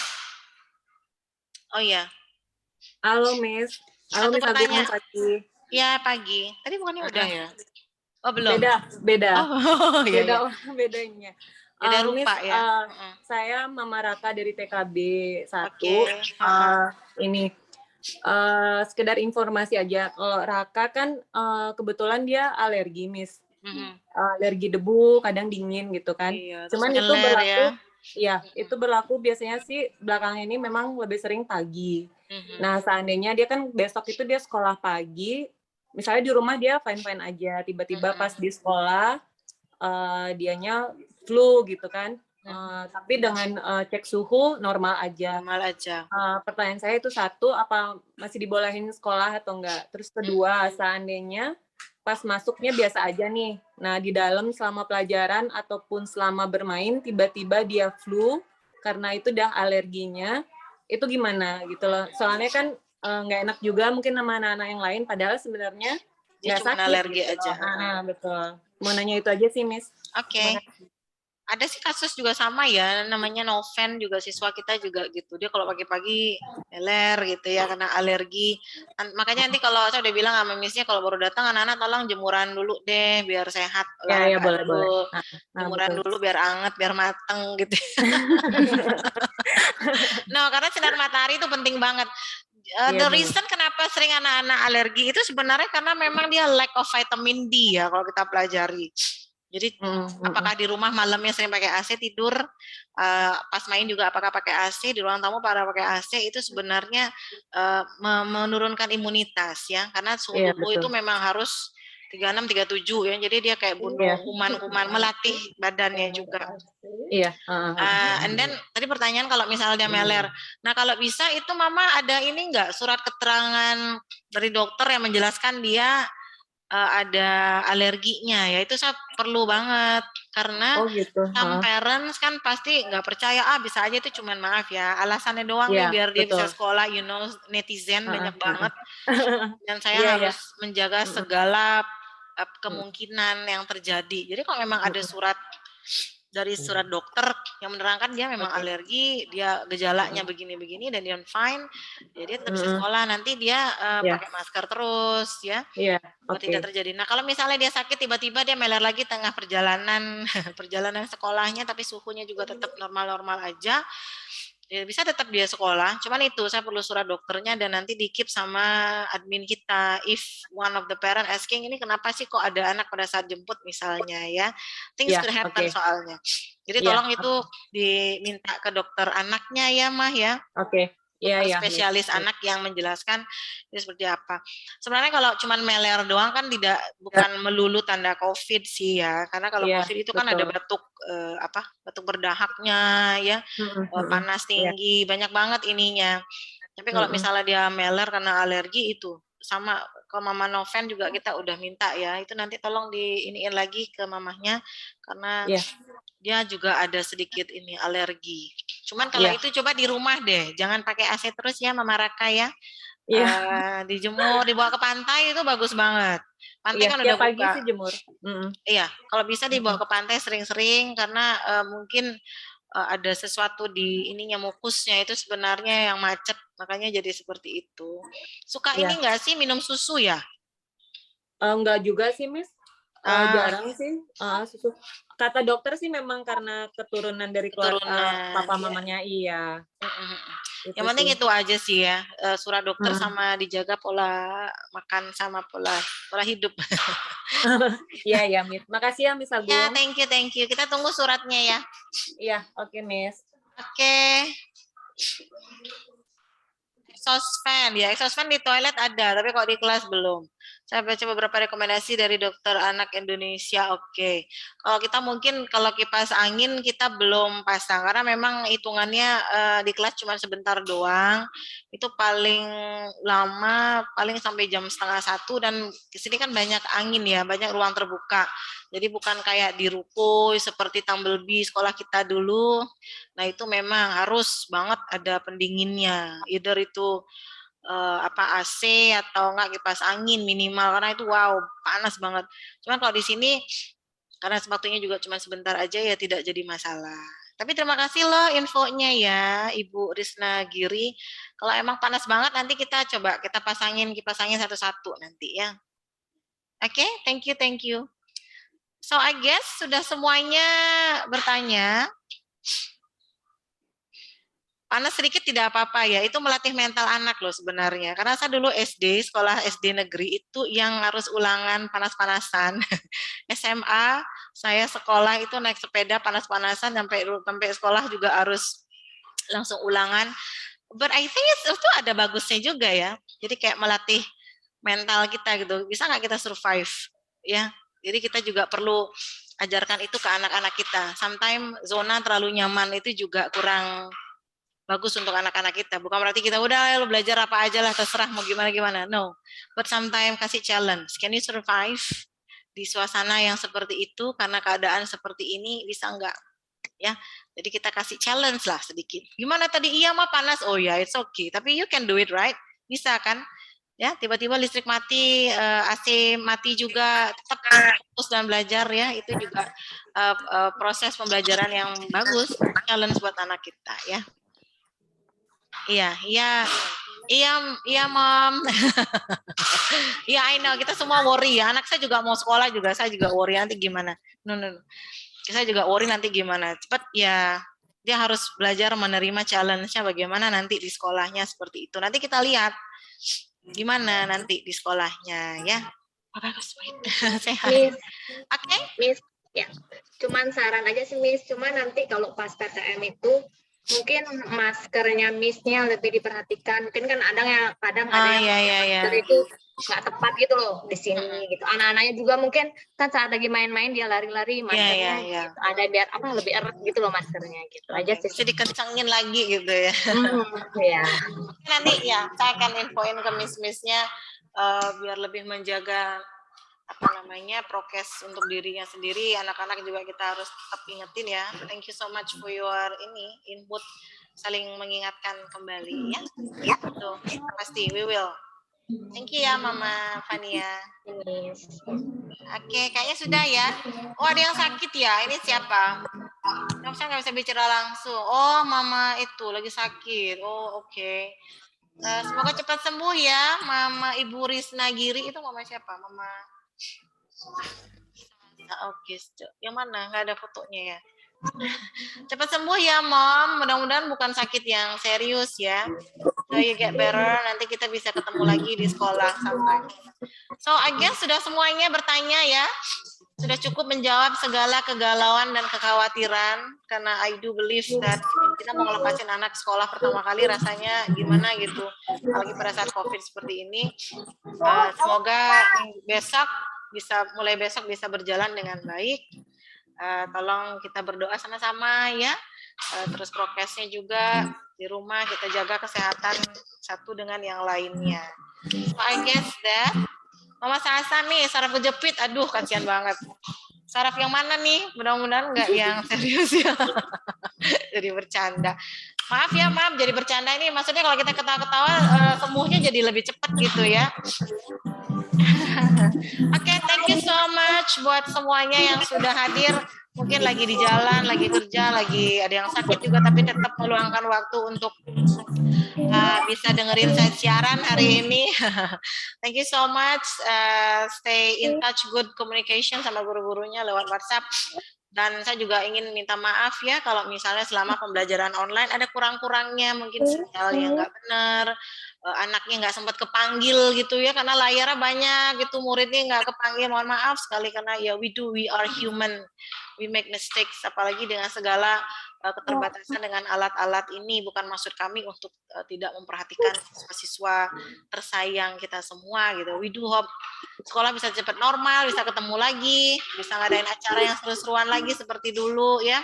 Oh ya. Halo, Miss. Halo, Miss Agung, pagi. Ya, pagi. Tadi bukannya udah ya? Oh, belum? Beda. Oh, iya. Bedanya. Beda rupa Miss, ya. Saya Mama Raka dari TKB 1. Okay. Ini sekedar informasi aja. Kalau Raka kan kebetulan dia alergi, Miss. Alergi debu, kadang dingin gitu kan. Iya, cuman itu berlaku ya, itu berlaku biasanya sih belakang ini memang lebih sering pagi. Nah, seandainya dia kan besok itu dia sekolah pagi, misalnya di rumah dia fine-fine aja, tiba-tiba pas di sekolah dianya flu gitu kan. Tapi dengan cek suhu normal aja. Pertanyaan saya itu satu, apa masih dibolehin sekolah atau enggak? Terus kedua, seandainya pas masuknya biasa aja nih. Nah, di dalam selama pelajaran ataupun selama bermain tiba-tiba dia flu karena itu udah alerginya, itu gimana gitu loh. Soalnya kan nggak enak juga mungkin sama anak-anak yang lain, padahal sebenarnya nggak sakit. Alergi gitu aja. Betul. Mau nanya itu aja sih, Miss. Oke. Ada sih kasus juga sama ya, namanya Noven juga siswa kita juga gitu. Dia kalau pagi-pagi meler gitu ya karena alergi. Makanya nanti kalau saya udah bilang sama Missnya kalau baru datang anak-anak tolong jemuran dulu deh biar sehat. Ya, boleh. Jemuran dulu biar anget, biar mateng gitu. No, karena sinar matahari itu penting banget. The reason kenapa sering anak-anak alergi itu sebenarnya karena memang dia lack of vitamin D ya kalau kita pelajari. Jadi apakah di rumah malamnya sering pakai AC tidur, pas main juga apakah pakai AC, di ruang tamu pada pakai AC, itu sebenarnya menurunkan imunitas ya, karena suhu tubuh itu memang harus 36, 37 ya, jadi dia kayak bunuh kuman-kuman, melatih badannya juga. And then tadi pertanyaan kalau misalnya dia meler, nah kalau bisa itu Mama ada ini enggak surat keterangan dari dokter yang menjelaskan dia ada alerginya ya, itu saya perlu banget karena some parents kan pasti nggak percaya bisa aja itu cuman maaf ya alasannya doang nih biar dia bisa sekolah, netizen banyak banget dan saya harus menjaga segala kemungkinan yang terjadi. Jadi kalau memang ada surat dari surat dokter yang menerangkan dia memang alergi, dia gejalanya begini-begini dan dia fine, ya dia tetap bisa sekolah. Nanti dia pakai masker terus ya, tidak terjadi. Nah kalau misalnya dia sakit tiba-tiba dia meler lagi tengah perjalanan sekolahnya, tapi suhunya juga tetap normal-normal aja, ya bisa tetap dia sekolah. Cuman itu saya perlu surat dokternya dan nanti di-keep sama admin kita. If one of the parent asking, ini kenapa sih kok ada anak pada saat jemput misalnya ya, things could happen soalnya. Jadi tolong itu diminta ke dokter anaknya ya Mah ya. Spesialis anak yang menjelaskan itu seperti apa. Sebenarnya kalau cuman meler doang kan bukan melulu tanda COVID sih ya, karena kalau COVID itu kan ada batuk batuk berdahaknya ya, panas tinggi, banyak banget ininya. Tapi kalau misalnya dia meler karena alergi itu sama ke Mama Noven juga kita udah minta ya, itu nanti tolong diiniin lagi ke mamahnya karena dia juga ada sedikit ini alergi. Cuman kalau itu coba di rumah deh, jangan pakai AC terus ya Mama Raka ya. Dijemur, dibawa ke pantai itu bagus banget. Pantai kan udah buka. Pagi sih jemur. Iya, kalau bisa dibawa ke pantai sering-sering karena mungkin ada sesuatu di ininya mukusnya itu sebenarnya yang macet, makanya jadi seperti itu. Suka ini enggak sih minum susu ya? Enggak juga sih, Miss. Jarang sih susu. Kata dokter sih memang karena keturunan dari keluarga papa mamanya Yang penting itu aja sih ya, surat dokter sama dijaga pola makan sama pola hidup. Iya, Miss. Makasih ya, Miss Agung. Ya, thank you. Kita tunggu suratnya ya. Iya, oke, Miss. Oke. Exhaust fan di toilet ada, tapi kok di kelas belum. Saya baca beberapa rekomendasi dari dokter anak Indonesia. Oke. Kalau kita mungkin kalau kipas angin kita belum pasang karena memang hitungannya di kelas cuma sebentar doang. Itu paling lama paling sampai jam 12:30 dan di sini kan banyak angin ya, banyak ruang terbuka. Jadi bukan kayak di ruko seperti Tumblebee sekolah kita dulu. Nah, itu memang harus banget ada pendinginnya. Either itu AC atau enggak kipas angin minimal karena itu panas banget. Cuman kalau di sini karena waktunya juga cuma sebentar aja ya tidak jadi masalah. Tapi terima kasih loh infonya ya Ibu Risna Giri. Kalau emang panas banget nanti kita coba kita pasangin kipas angin satu-satu nanti ya. Oke, thank you. So I guess sudah semuanya bertanya. Panas sedikit tidak apa-apa ya, itu melatih mental anak loh sebenarnya. Karena saya dulu sekolah SD negeri itu yang harus ulangan panas-panasan. SMA saya sekolah itu naik sepeda panas-panasan sampai sekolah juga harus langsung ulangan. But I think itu ada bagusnya juga ya. Jadi kayak melatih mental kita gitu. Bisa nggak kita survive ya? Jadi kita juga perlu ajarkan itu ke anak-anak kita. Sometimes zona terlalu nyaman itu juga kurang bagus untuk anak-anak kita. Bukan berarti kita udah lo belajar apa aja lah terserah mau gimana. No. But sometimes kasih challenge. Can you survive di suasana yang seperti itu karena keadaan seperti ini bisa enggak? Ya. Jadi kita kasih challenge lah sedikit. Gimana tadi iya mah panas. Oh ya, it's okay. Tapi you can do it, right? Bisa kan? Ya, tiba-tiba listrik mati, AC mati juga, tetap fokus dan belajar ya. Itu juga proses pembelajaran yang bagus, challenge buat anak kita ya. Iya, Mom. Iya, I know. Kita semua worry ya. Anak saya juga mau sekolah juga. Saya juga worry nanti gimana. No. Saya juga worry nanti gimana. Cepat ya. Dia harus belajar menerima challenge-nya bagaimana nanti di sekolahnya seperti itu. Nanti kita lihat gimana nanti di sekolahnya ya. Bagus. Sehat. Oke. Miss, ya. Cuman saran aja sih, Miss. Cuman nanti kalau pas PTM itu mungkin maskernya Miss-nya lebih diperhatikan. Mungkin kan ada yang kadang ada yang masker itu nggak tepat gitu loh di sini gitu. Anak-anaknya juga mungkin kan saat lagi main-main dia lari-lari maskernya gitu. Ada biar lebih erat gitu loh maskernya gitu aja sih. Bisa dikencangin lagi gitu ya. Iya. Nanti ya saya akan infoin ke Miss-Miss-nya biar lebih menjaga prokes untuk dirinya sendiri. Anak-anak juga kita harus tetap ingetin ya. Thank you so much for your input, saling mengingatkan kembali ya. Itu pasti we will. Thank you ya Mama Fania. Oke, kayaknya sudah ya. Oh, ada yang sakit ya. Ini siapa? Saya nggak bisa bicara langsung. Oh, Mama itu lagi sakit. Oh, oke. Semoga cepat sembuh ya Mama Ibu Risna Giri. Itu Mama siapa? Mama Oke, yang mana? Nggak ada fotonya ya. Cepat sembuh ya, Mom. Mudah-mudahan bukan sakit yang serius ya. So you get better. Nanti kita bisa ketemu lagi di sekolah sampai. So I guess sudah semuanya bertanya ya. Sudah cukup menjawab segala kegalauan dan kekhawatiran. Karena I do believe that kita mau ngelepasin anak sekolah pertama kali rasanya gimana gitu. Apalagi pada saat COVID seperti ini. Semoga mulai besok bisa berjalan dengan baik. tolong kita berdoa sama-sama ya. Terus prokesnya juga di rumah kita jaga kesehatan satu dengan yang lainnya. So I guess that Mama Sasa nih saraf kejepit, aduh kasihan banget. Saraf yang mana nih? Mudah-mudahan enggak yang serius ya. Jadi bercanda. Maaf ya, maaf jadi bercanda ini. Maksudnya kalau kita ketawa-ketawa sembuhnya jadi lebih cepat gitu ya. Oke, thank you so much buat semuanya yang sudah hadir. Mungkin lagi di jalan, lagi kerja, lagi ada yang sakit juga, tapi tetap meluangkan waktu untuk bisa dengerin saya siaran hari ini. Thank you so much. Stay in touch, good communication sama guru-gurunya lewat WhatsApp. Dan saya juga ingin minta maaf ya kalau misalnya selama pembelajaran online ada kurang-kurangnya, mungkin sinyalnya nggak benar, anaknya nggak sempat kepanggil gitu ya, karena layarnya banyak gitu, muridnya nggak kepanggil, mohon maaf sekali karena ya we are human, we make mistakes, apalagi dengan segala keterbatasan dengan alat-alat ini. Bukan maksud kami untuk tidak memperhatikan siswa-siswa tersayang kita semua gitu. We do hope sekolah bisa cepat normal, bisa ketemu lagi, bisa ngadain acara yang seru-seruan lagi seperti dulu ya.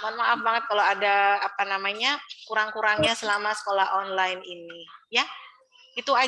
Mohon maaf banget kalau ada kurang-kurangnya selama sekolah online ini ya. Itu aja.